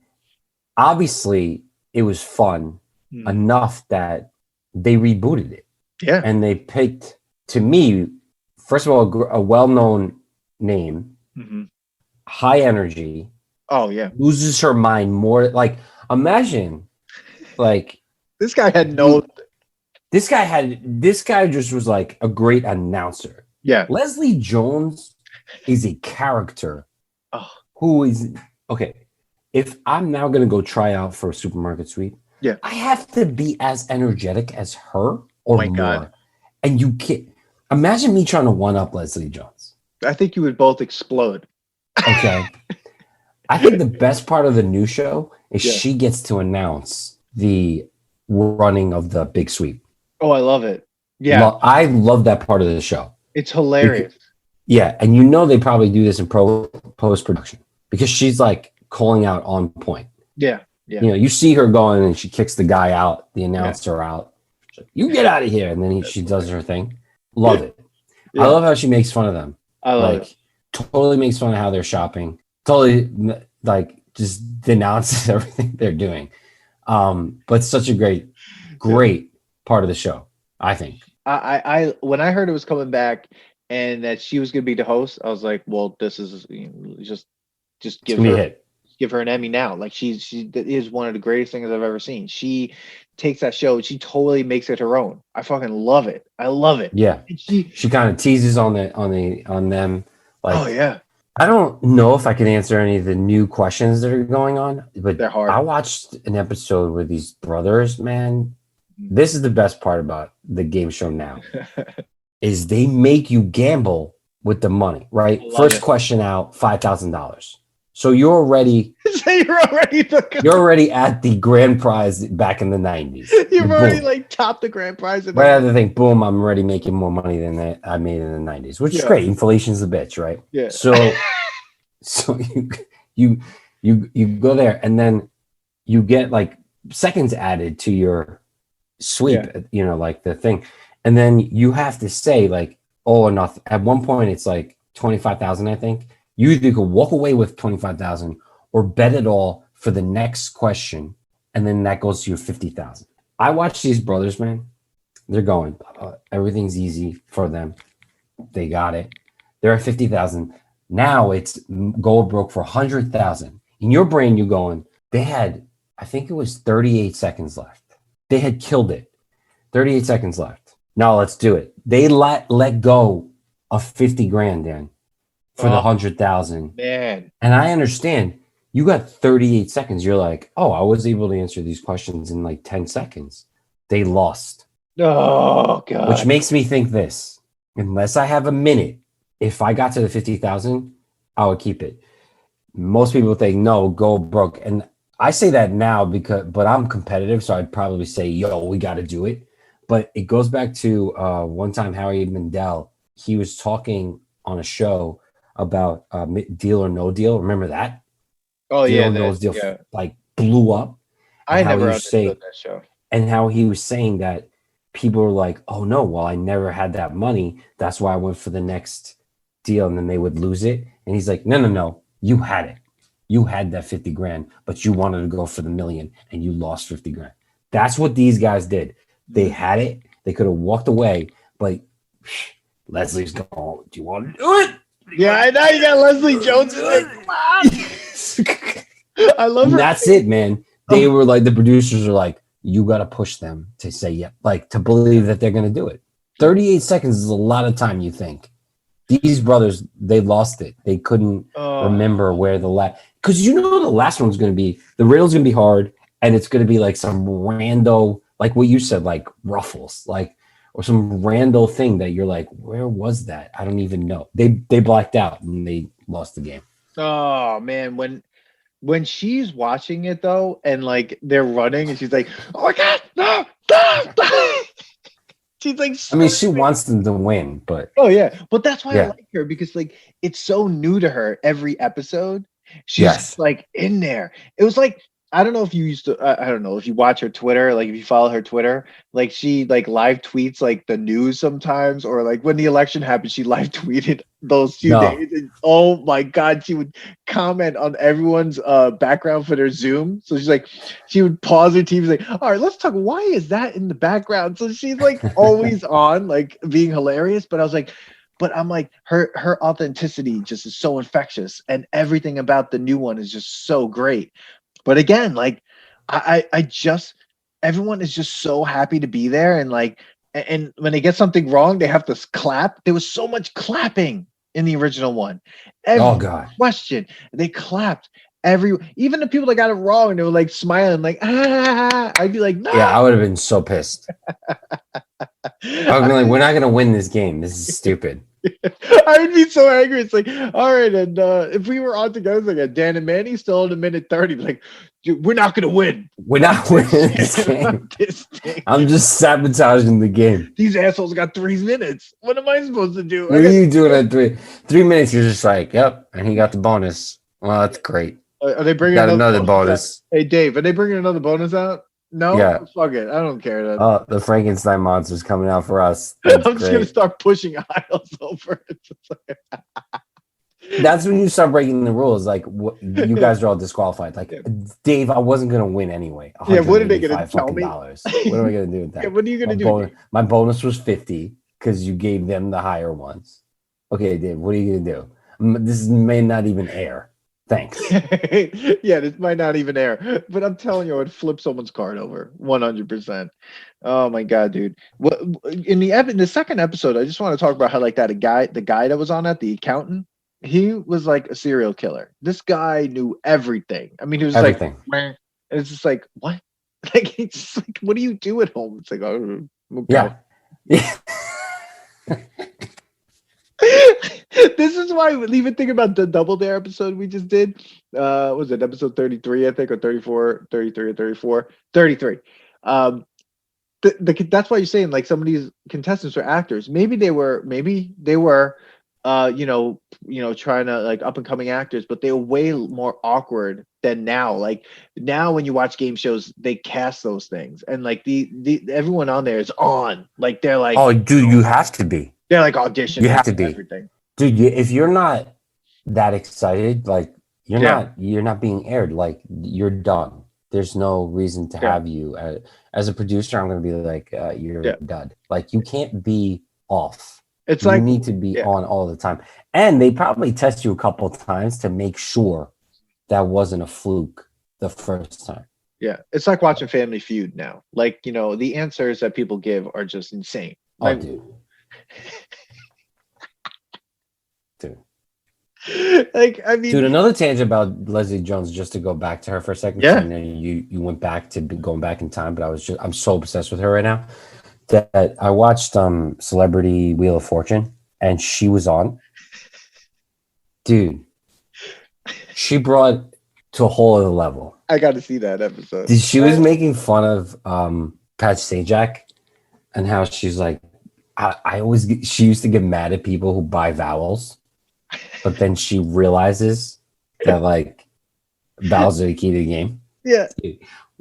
obviously it was fun enough that they rebooted it. Yeah. And they picked, to me, first of all, a well-known name, high energy. Oh yeah. Loses her mind more. Like, imagine, like this guy had This guy just was like a great announcer. Yeah. Leslie Jones is a character who is okay. If I'm now gonna go try out for a supermarket sweep, I have to be as energetic as her or more. God. And you can't imagine me trying to one up Leslie Jones. I think you would both explode. Okay. I think the best part of the new show is she gets to announce the running of the big sweep. Oh, I love it. Yeah. I love that part of the show. It's hilarious. And you know they probably do this in post-production because she's like calling out on point. Yeah. You know, you see her going and she kicks the guy out, the announcer out. Like, you get out of here. And then she does her thing. Love it. I love how she makes fun of them. I love it. Totally makes fun of how they're shopping. Totally like just denounces everything they're doing. But such a great part of the show, I think. I when I heard it was coming back and that she was going to be the host, I was like, well, this is just give her an Emmy now. Like she is one of the greatest things I've ever seen. She takes that show, she totally makes it her own. I fucking love it. I love it. Yeah. And she kind of teases on them. Like, oh yeah. I don't know if I can answer any of the new questions that are going on, but they're hard. I watched an episode with these brothers, man. This is the best part about the game show now is they make you gamble with the money, right? First question out, $5,000. So you're already at the grand prize back in the 90s. You've already like topped the grand prize. Right out of the thing, boom, I'm already making more money than I made in the 90s, which is great. Inflation's a bitch, right? Yeah. So you go there and then you get like seconds added to your sweep, you know, like the thing. And then you have to say like, oh or nothing. At one point it's like 25,000, I think. You either could walk away with 25,000 or bet it all for the next question. And then that goes to your 50,000. I watch these brothers, man. They're going, everything's easy for them. They got it. They're at 50,000. Now it's gold broke for 100,000. In your brain, you're going, they had, I think it was 38 seconds left. They had killed it. 38 seconds left. Now let's do it. They let go of 50 grand, Dan, for the 100,000. Man. And I understand. You got 38 seconds. You're like, oh, I was able to answer these questions in like 10 seconds. They lost. Oh, God. Which makes me think this. Unless I have a minute, if I got to the 50,000, I would keep it. Most people think, no, go broke. And I say that now but I'm competitive. So I'd probably say, yo, we got to do it. But it goes back to one time Howie Mandel, he was talking on a show about Deal or No Deal. Remember that? Oh, Deal or No Deal like blew up. I never understood that show. And how he was saying that people were like, oh, no, well, I never had that money. That's why I went for the next deal. And then they would lose it. And he's like, no. You had it. You had that 50 grand, but you wanted to go for the million and you lost 50 grand. That's what these guys did. They had it. They could have walked away, but Leslie's going, do you want to do it? Yeah, I know you got Leslie Jones. I love her. That's it, man. They were like, the producers are like, you got to push them to say, yeah, like to believe that they're going to do it. 38 seconds is a lot of time, you think. These brothers, they lost it. They couldn't remember where the last, because you know the last one's going to be, the riddle's going to be hard, and it's going to be like some rando, like what you said, like Ruffles, like, or some rando thing that you're like, where was that? I don't even know. They blacked out and they lost the game. Oh man, when when she's watching it though, and like they're running, and she's like, "Oh my god, no, no!" no." She's like, I mean, she screaming. wants them to win, but Oh yeah, but that's why I yeah, like her because like it's so new to her every episode. She's just yes, like in there. It was like I don't know if you used to. I don't know if you watch her Twitter, like if you follow her Twitter, like she like live tweets like the news sometimes, or like when the election happened, she live tweeted those few no, days. And oh my god, she would comment on everyone's background for their Zoom. So she's like, she would pause her TV, like, all right, let's talk. Why is that in the background? So she's like always on, like being hilarious. But I was like, but I'm like, her authenticity just is so infectious, and everything about the new one is just so great. But again, like I just everyone is just so happy to be there, and like and when they get something wrong, they have to clap. There was so much clapping in the original one. oh Every god, question they clapped. Even the people that got it wrong, they were like smiling, like ah. I'd be like, yeah, no. I would have been so pissed. I would be like, we're not gonna win this game. This is stupid. I would be so angry. It's like, all right, and if we were on together, it's like Dan and Manny still in a minute 30, like, dude, we're not gonna win. We're not winning this game. This thing. I'm just sabotaging the game. These assholes got 3 minutes. What am I supposed to do? What are you doing at 3 minutes? You're just like, yep, and he got the bonus. Well, that's great. Are they bringing Got another bonus. Hey, Dave, are they bringing another bonus out? No, Yeah. fuck it. I don't care. Then. Oh, the Frankenstein monster's coming out for us. I'm That's just gonna great. start pushing aisles over it. That's when you start breaking the rules. Like, you guys are all disqualified. Like, Dave, I wasn't gonna win anyway. Yeah, what are they gonna tell me? $185. What am I gonna do with that? Yeah, what are you gonna do? My bonus was 50 because you gave them the higher ones. Okay, Dave, what are you gonna do? This may not even air. Thanks. Yeah, this might not even air, but I'm telling you, I'd flip someone's card over 100%. Oh my god, dude! What in the second episode? I just want to talk about how like the guy that was on that, the accountant, he was like a serial killer. This guy knew everything. I mean, he was Everything. like, meh. And it's just like, what? Like, he's just like, what do you do at home? It's like, oh, okay. Yeah. This is why even think about the Double Dare episode we just did. Was it episode 33, I think, or 34, 33 or 34? 33. That's why you're saying like some of these contestants are actors. Maybe they were trying to like up and coming actors, but they were way more awkward than now. Like now when you watch game shows, they cast those things, and like the everyone on there is on. Like they're like, Oh, dude, you have to be. they're like auditioning. You have to be. Everything. Dude, if you're not that excited, like you're not being aired. Like you're done. There's no reason to have you as a producer. I'm gonna be like, you're done. Like you can't be off. It's you like need to be on all the time. And they probably test you a couple of times to make sure that wasn't a fluke the first time. Yeah, it's like watching Family Feud now. Like, the answers that people give are just insane. Like, dude. Like, I mean, dude, another tangent about Leslie Jones, just to go back to her for a second. Yeah. I know you went back to going back in time, but I'm so obsessed with her right now that I watched Celebrity Wheel of Fortune and she was on. Dude, she brought to a whole other level. I got to see that episode. She was making fun of Pat Sajak and how she's like, she used to get mad at people who buy vowels. But then she realizes that like vowels are the key to the game. Yeah.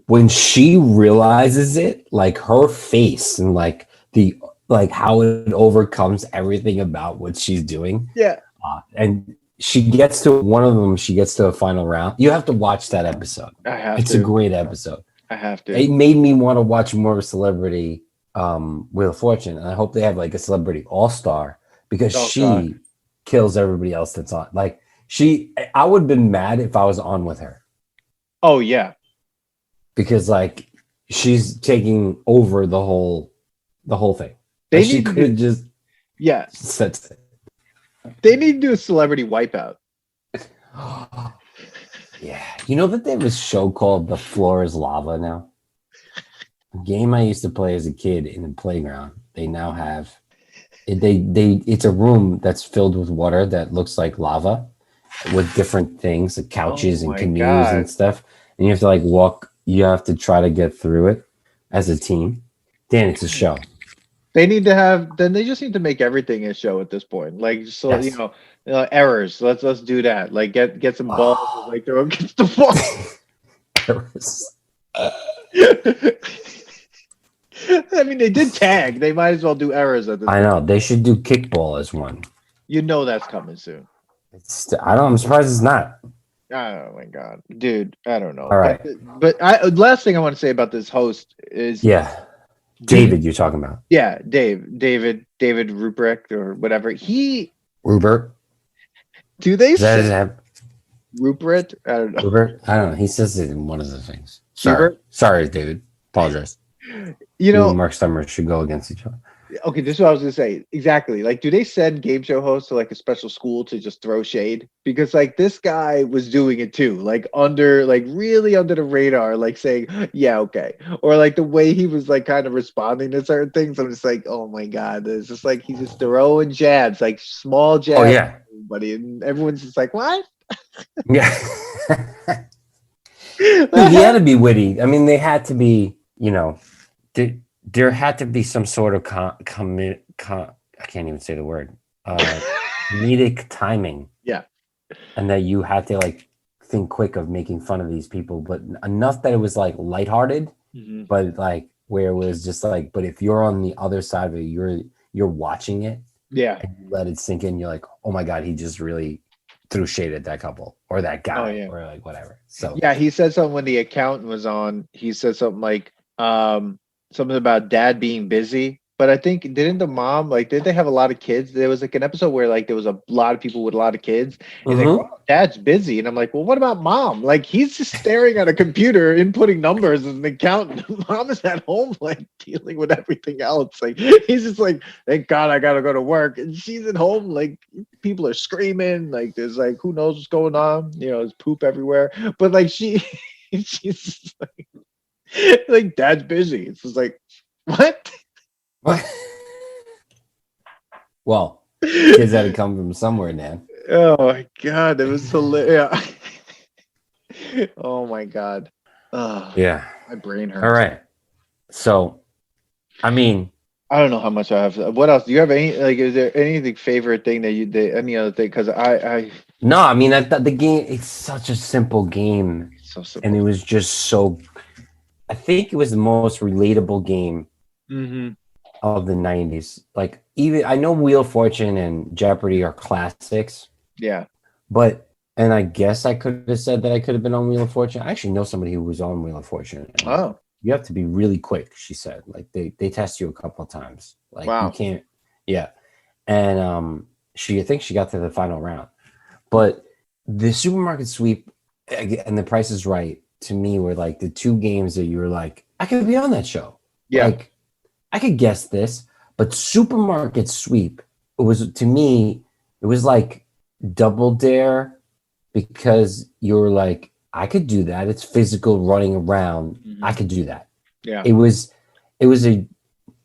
When she realizes it, like her face and like how it overcomes everything about what she's doing. Yeah. And she gets to one of them. She gets to a final round. You have to watch that episode. It's a great episode. I have to. It made me want to watch more of Celebrity Wheel of Fortune, and I hope they have like a Celebrity All-Star because she kills everybody else that's on. Like I would have been mad if I was on with her. Oh yeah. Because like she's taking over the whole thing. She could just said they need to do a celebrity wipeout. Yeah. You know that they have a show called The Floor is Lava now? A game I used to play as a kid in the playground. They now have it's a room that's filled with water that looks like lava, with different things, like couches Oh and my canoes God. and stuff, and you have to like walk. You have to try to get through it as a team. Dan, it's a show. They need to have. Then they just need to make everything a show at this point. Like, so Yes. errors. Let's do that. Like, get some balls. Oh. Like, throw against the wall. I mean, they did tag. They might as well do errors at this I point. know they should do kickball as one. You know that's coming soon. I don't. I'm surprised it's not. Oh my God, dude. I don't know. All right. But last thing I want to say about this host is Yeah, David, you're talking about yeah, David Ruprecht or whatever. Rupert. Do they Is that say his Rupert? I don't know. Rupert? I don't know. He says it in one of the things. Sorry, Rupert? sorry, David. Apologize. You You know, and Mark Summer should go against each other. okay, this is what I was gonna say. Exactly. Like, do they send game show hosts to like a special school to just throw shade? Because like this guy was doing it too, like really under the radar, like saying, yeah, okay. Or like the way he was like kind of responding to certain things. I'm just like, oh my God. It's just like he's just throwing jabs, like small jabs Oh at yeah, everybody. And everyone's just like, what? yeah. Dude, he had to be witty. I mean, they had to be. There had to be some sort of I can't even say the word. Comedic timing. Yeah. And that you had to like think quick of making fun of these people, but enough that it was like lighthearted, but like where it was just like, but if you're on the other side of it, you're watching it, Yeah. and you let it sink in. You're like, oh my God, he just really threw shade at that couple or that guy, yeah. or like whatever. So yeah, he said something when the accountant was on. He said something like something about dad being busy. But I think didn't the mom did they have a lot of kids? There was like an episode where like there was a lot of people with a lot of kids. He's like, well, dad's busy. And I'm like, well, what about mom? Like he's just staring at a computer, inputting numbers as an accountant. Mom is at home like dealing with everything else. Like he's just like, thank God I gotta go to work. And she's at home, like people are screaming, like there's like who knows what's going on, there's poop everywhere. But like she's just like dad's busy. It's just like, what? What? Well, kids had to come from somewhere, Dan. Oh my God, it was hilarious. Oh my God. Yeah. My brain hurts. All right. So, I mean, I don't know how much I have. What else? Do you have any, like, is there anything favorite thing that you did? Any other thing? Because no, I mean, I thought the game, it's such a simple game. so simple. And it was just so, I think it was the most relatable game of the 90s. Like, even, I know Wheel of Fortune and Jeopardy are classics. Yeah. But, and I guess I could have said that I could have been on Wheel of Fortune. I actually know somebody who was on Wheel of Fortune. Oh. You have to be really quick, she said. Like, they test you a couple of times. Like, wow. You can't, yeah. And I think she got to the final round. But the supermarket sweep and the Price is Right, to me, were like the two games that you were like, I could be on that show. Yeah. Like, I could guess this, but supermarket sweep, to me, it was like Double Dare, because you were like, I could do that. It's physical running around. I could do that. Yeah. It was a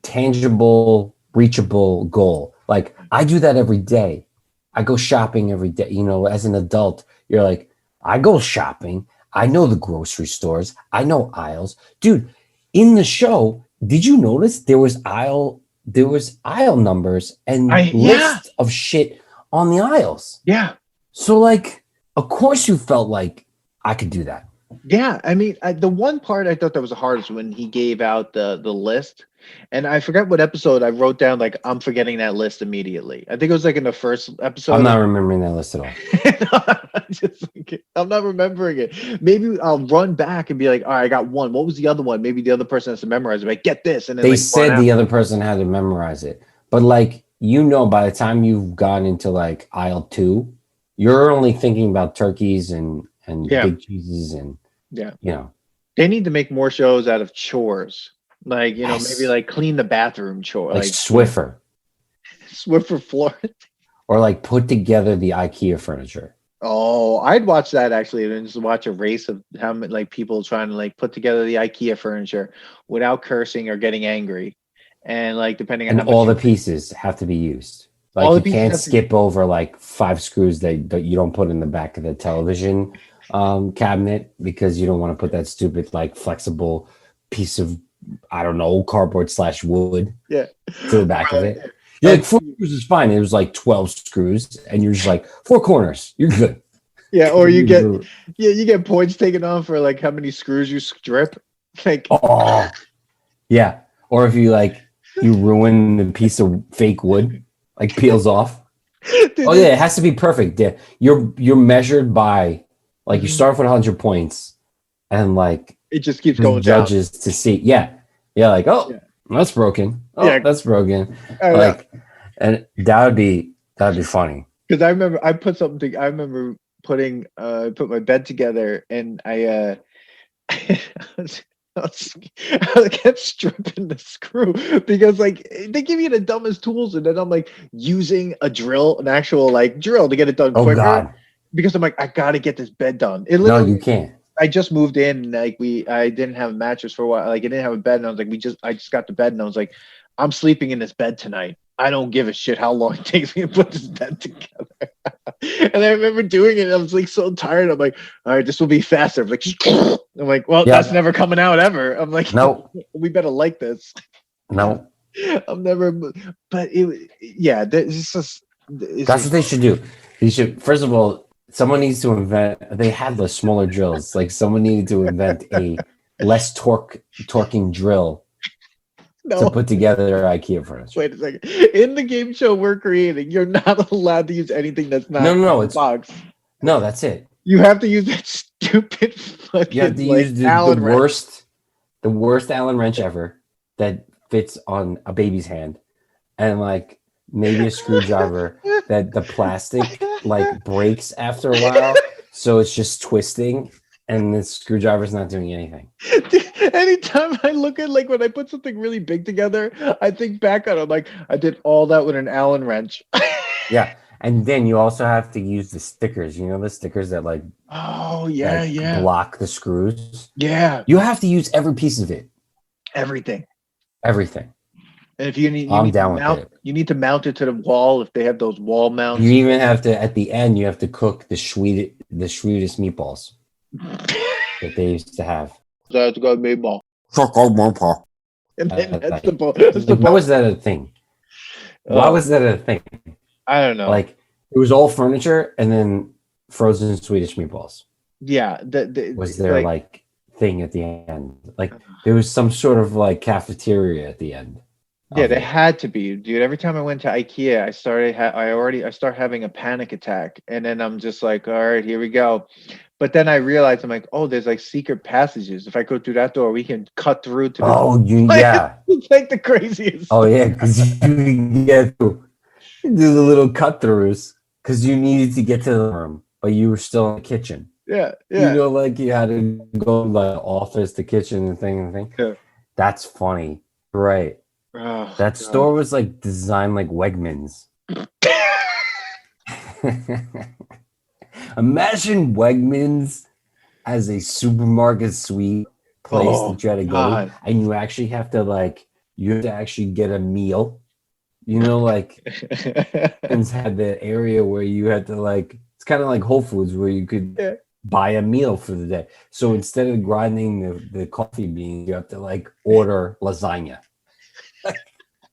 tangible, reachable goal. Like, I do that every day. I go shopping every day. As an adult, you're like, I go shopping. I know the grocery stores. I know aisles. Dude, in the show, did you notice there was aisle numbers and lists of shit on the aisles? Yeah. So, like, of course you felt like I could do that. Yeah, I mean, the one part I thought that was the hardest when he gave out the list, and I forgot what episode I wrote down. Like, I'm forgetting that list immediately. I think it was like in the first episode. I'm not remembering that list at all. I'm not remembering it. Maybe I'll run back and be like, all right, I got one. What was the other one? Maybe the other person has to memorize it. Like, get this, and then they said the other person had to memorize it, but like by the time you've gone into like aisle 2, you're only thinking about turkeys and big cheeses and they need to make more shows out of chores, like maybe like clean the bathroom chore, like Swiffer floor, or like put together the IKEA furniture. Oh, I'd watch that actually, and just watch a race of how many like people trying to like put together the IKEA furniture without cursing or getting angry, and like depending on and all the pieces have to be used. All the Like you pieces can't have to, skip over like 5 screws that you don't put in the back of the television cabinet because you don't want to put that stupid like flexible piece of, I don't know, cardboard / wood yeah. to the back of Or, it. You're like, and 4 screws is fine. It was like 12 screws, and you're just like, 4 corners. You're good. yeah, or you get points taken off for like how many screws you strip. Like, Oh, yeah. Or if you like, you ruin the piece of fake wood, like peels off. dude, Oh yeah, it has to be perfect. Yeah, you're measured by like you start off with 100 points, and like it just keeps the going down. judges to see. Yeah, yeah, like Yeah, that's broken. Oh, yeah, that's broken. I know. Like, and that'd be funny. Because I remember I put something. I remember put my bed together, and I was, I kept stripping the screw because like they give you the dumbest tools, and then I'm like using a drill, an actual like drill to get it done Oh quicker. God, Because I'm like, I gotta get this bed done. It no, literally, you can't. I just moved in, like I didn't have a mattress for a while. Like I didn't have a bed, and I was like, I just got the bed, and I was like, I'm sleeping in this bed tonight. I don't give a shit how long it takes me to put this bed together. And I remember doing it. And I was like so tired. I'm like, all right, this will be faster. I'm like, well, Yeah. that's never coming out ever. I'm like, No, we better like this. no. I'm never, but yeah, it's just. That's what they should do. They should, first of all, someone needs to invent. They have the smaller drills. Like someone needed to invent a less torquing drill to No. put together IKEA furniture. Wait a second. In the game show we're creating, you're not allowed to use anything that's not No, in the it's box. no, that's it. You have to use that stupid fucking You have to like use the Allen wrench. worst Allen wrench ever that fits on a baby's hand, and like maybe a screwdriver that the plastic like breaks after a while, so it's just twisting, and the screwdriver's not doing anything. Anytime I look at like when I put something really big together, I think back on it. I'm like, I did all that with an Allen wrench. Yeah. And then you also have to use the stickers, the stickers that like Oh yeah, like yeah. block the screws. Yeah. You have to use every piece of it. Everything. Everything. And if you need, I'm down with it. You need to mount it to the wall if they have those wall mounts. You even have to, at the end, you have to cook the sweetest meatballs that they used to have. That's got meatball. And then that's the ball. Why was that a thing? Why was that a thing? I don't know. Like it was all furniture and then frozen Swedish meatballs. Yeah. Was there like thing at the end? Like there was some sort of like cafeteria at the end. Yeah, there had to be, dude. Every time I went to IKEA, I start having a panic attack, and then I'm just like, all right, here we go. But then I realized I'm like, oh, there's like secret passages. If I go through that door, we can cut through to. Yeah. It's like the craziest. Oh yeah, because you can get to do the little cut throughs because you needed to get to the room, but you were still in the kitchen. Yeah, yeah. Like you had to go to the office, the kitchen, and thing. Yeah. That's funny, right? Oh, that store was like designed like Wegmans. Imagine Wegmans as a supermarket suite place that you had to go to, and you actually have to actually get a meal. Like Wegmans had the area where you had to it's kind of like Whole Foods where you could buy a meal for the day. So instead of grinding the coffee beans, you have to order lasagna.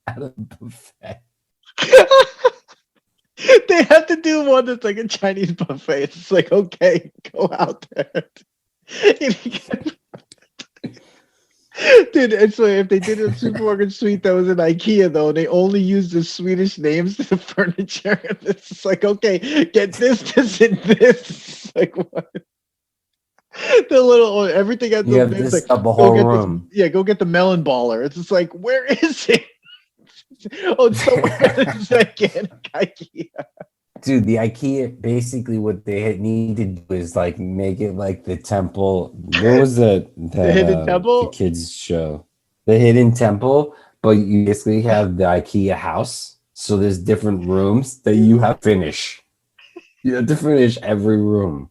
At a buffet. They have to do one that's like a Chinese buffet. It's like, okay, go out there. Dude, it's like if they did a supermarket suite that was an IKEA though, they only used the Swedish names to the furniture. It's just like, okay, get this, and this. It's like what? The little everything has you have names, this up a whole room. Go get the melon baller. It's just like, where is it? Oh, it's somewhere in the gigantic IKEA. Dude, the IKEA basically what they need to do is make it like the temple. What was the Hidden Temple? The kids show, the Hidden Temple, but you basically have the IKEA house. So there's different rooms that you have to finish. You have to finish every room.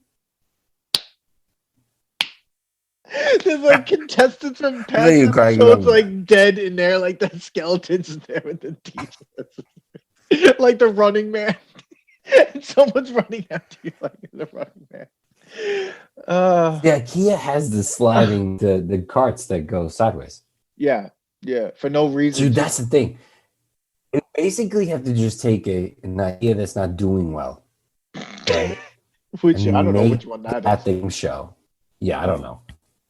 There's contestants from past episodes dead in there, the skeletons there with the t-shirts. Like the Running Man. And someone's running after you like the Running Man. Yeah, IKEA has the sliding the carts that go sideways. Yeah, for no reason. Dude, that's the thing. You basically have to just take an idea that's not doing well, okay? Which And I don't know make which one that that is. thing show. Yeah, I don't know.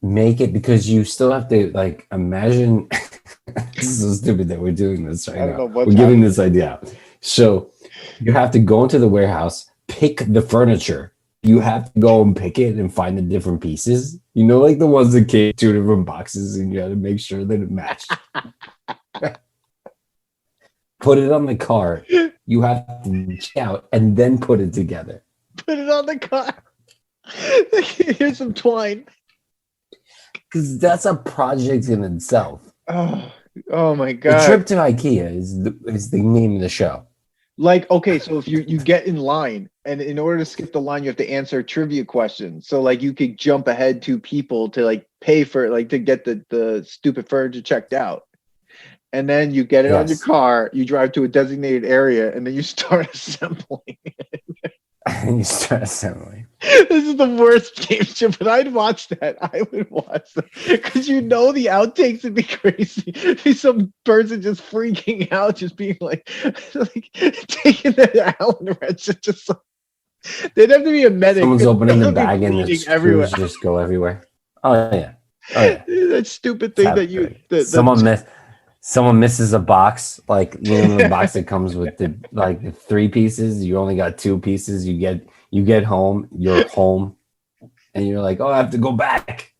Make it because you still have to like imagine. This is so stupid that we're doing this right I don't now. know what's We're giving happening. this idea out. So you have to go into the warehouse, pick the furniture. You have to go and pick it and find the different pieces. You know, like the ones that came 2 different boxes, and you got to make sure that it matched. Put it on the cart. You have to reach out and then put it together. Put it on the car. Here's some twine. Because that's a project in itself. Oh my The god. trip to IKEA is the name of the show. Like, okay, so if you get in line, and in order to skip the line, you have to answer trivia questions. So like you could jump ahead 2 people to like pay for like to get the stupid furniture checked out. And then you get it on your Yes. car, you drive to a designated area, and then you start assembling. And you start assembling. This is the worst game show, but I'd watch that. I would watch that because the outtakes would be crazy. Be some person just freaking out, just being like taking the Allen wrench. Just they'd have to be a medic. Someone's opening the They'll be bag and the bleeding everywhere. screws just go everywhere. Oh yeah. That stupid thing that you. Someone misses a box, like the box that comes with the 3 pieces. You only got 2 pieces. You get home, you're home, and you're like, oh, I have to go back.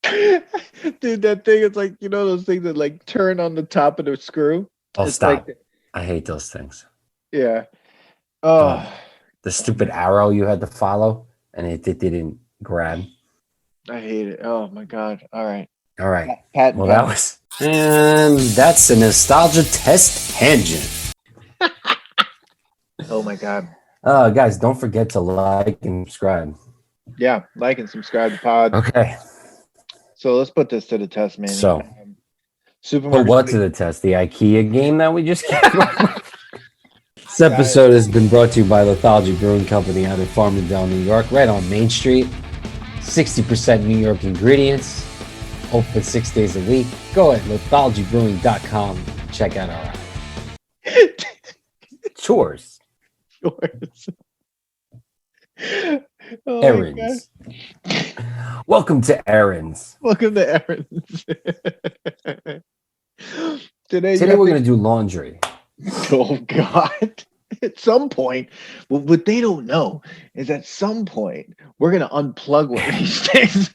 Dude, that thing is like those things that like turn on the top of the screw. Oh, It's stop! like, I hate those things. yeah. Oh, the stupid arrow you had to follow, and it didn't grab. I hate it. Oh my god! All right. Well, that was, and that's a nostalgia test tangent. Oh my god. Guys, don't forget to like and subscribe. Yeah, like and subscribe to pod. Okay. So let's put this to the test, man. So, Supermarket. Put what to the test? The IKEA game that we just came up. This episode has been brought to you by Lithology Brewing Company out of Farmingdale, New York, right on Main Street. 60% New York ingredients. Open 6 days a week. Go at lithologybrewing.com. Check out our chores. Oh errands. Welcome to errands. Welcome to errands. Today we're going to do laundry. Oh God. At some point, what they don't know is at some point we're going to unplug one of these things.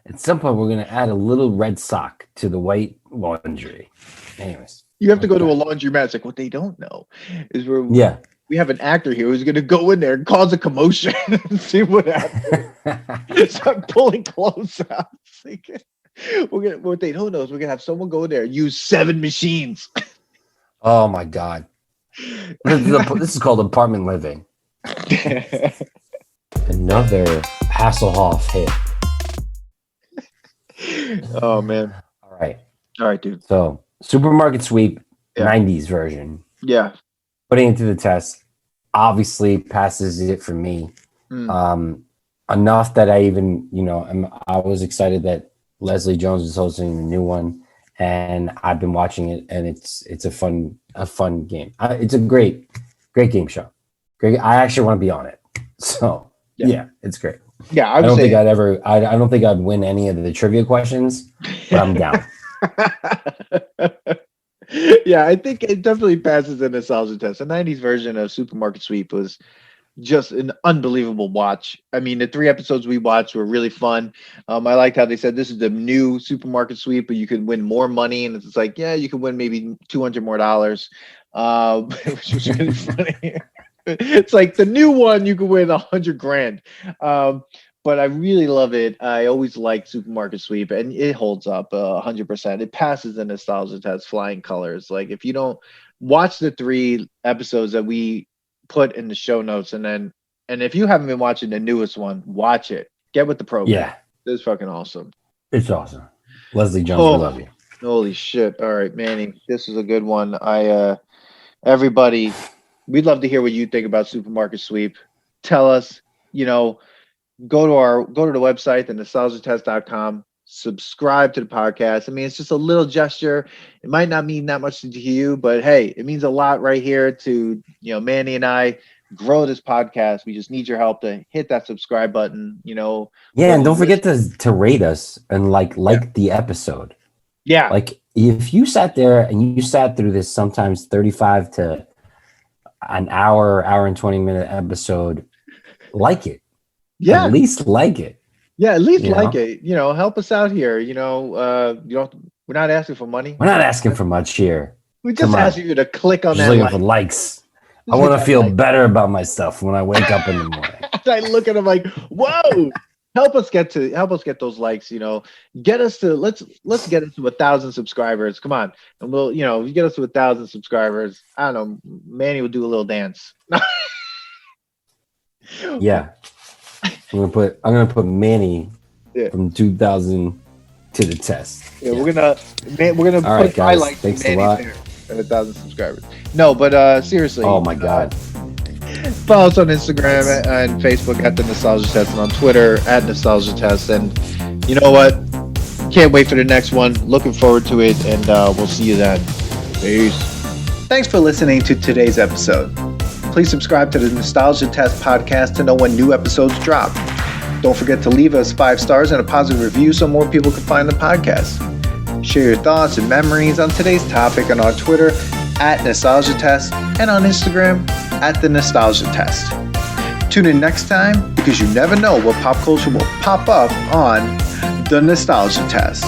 At some point, we're going to add a little red sock to the white laundry. Anyways. You have to go to a laundromat. It's like what they don't know is we have an actor here who's going to go in there and cause a commotion and see what happens. Start pulling clothes out. What they don't know is we're going to have someone go in there and use 7 machines. Oh my God. This is called apartment living. Another Hasselhoff hit. Oh man. All right, dude. So supermarket sweep, 90s version. Yeah. Putting it to the test. Obviously passes it for me. Enough that I even, I was excited that Leslie Jones is hosting the new one. And I've been watching it, and it's a fun game. It's a great game show. Great. I actually want to be on it. So yeah it's great. Yeah, I don't think I'd win any of the trivia questions, but I'm down. Yeah, I think it definitely passes the nostalgia test. The 90s version of Supermarket Sweep was just an unbelievable watch. I mean, the 3 episodes we watched were really fun. I liked how they said this is the new Supermarket Sweep, but you can win more money, and it's like, yeah, you can win maybe $200 more, which was really funny. It's like the new one you can win $100,000. But I really love it. I always liked Supermarket Sweep, and it holds up 100%. It passes the nostalgia test, flying colors. Like if you don't watch the 3 episodes that we put in the show notes, and if you haven't been watching the newest one, watch it. Get with the program. Yeah, it's fucking awesome. It's awesome. Leslie Jones, we love you. Holy shit. All right, Manny, this is a good one. Everybody, we'd love to hear what you think about Supermarket Sweep. Tell us, you know, go to the website, the nostalgiatest.com, subscribe to the podcast. I mean, it's just a little gesture. It might not mean that much to you, but hey, it means a lot right here to, Manny and I grow this podcast. We just need your help to hit that subscribe button, Yeah, whether and don't you forget listen. to rate us and Yeah. the episode. Yeah. Like if you sat there and you sat through this sometimes 35 to an hour and 20-minute episode, like it. At Yeah. least like it. Yeah. At least You like know? it, help us out here. We're not asking for money. We're not asking for much here. We Come just on. ask you to click on Just that looking for like. likes. I Just hit want to that feel like. better about myself when I wake up in the morning. I look at them like, whoa, help us get those likes, get us to, let's get us to 1,000 subscribers. Come on. And we'll, if you get us to 1,000 subscribers, I don't know, Manny will do a little dance. Yeah. I'm gonna put Manny from 2000 to the test. Yeah. We're gonna All right, put guys. highlights Thanks Manny a lot. there at 1,000 subscribers. No, but seriously. Oh my God. Follow us on Instagram and Facebook at the Nostalgia Test, and on Twitter at Nostalgia Test. And you know what? Can't wait for the next one. Looking forward to it, and we'll see you then. Peace. Thanks for listening to today's episode. Please subscribe to the Nostalgia Test podcast to know when new episodes drop. Don't forget to leave us 5 stars and a positive review so more people can find the podcast. Share your thoughts and memories on today's topic on our Twitter at Nostalgia Test and on Instagram at the Nostalgia Test. Tune in next time because you never know what pop culture will pop up on the Nostalgia Test.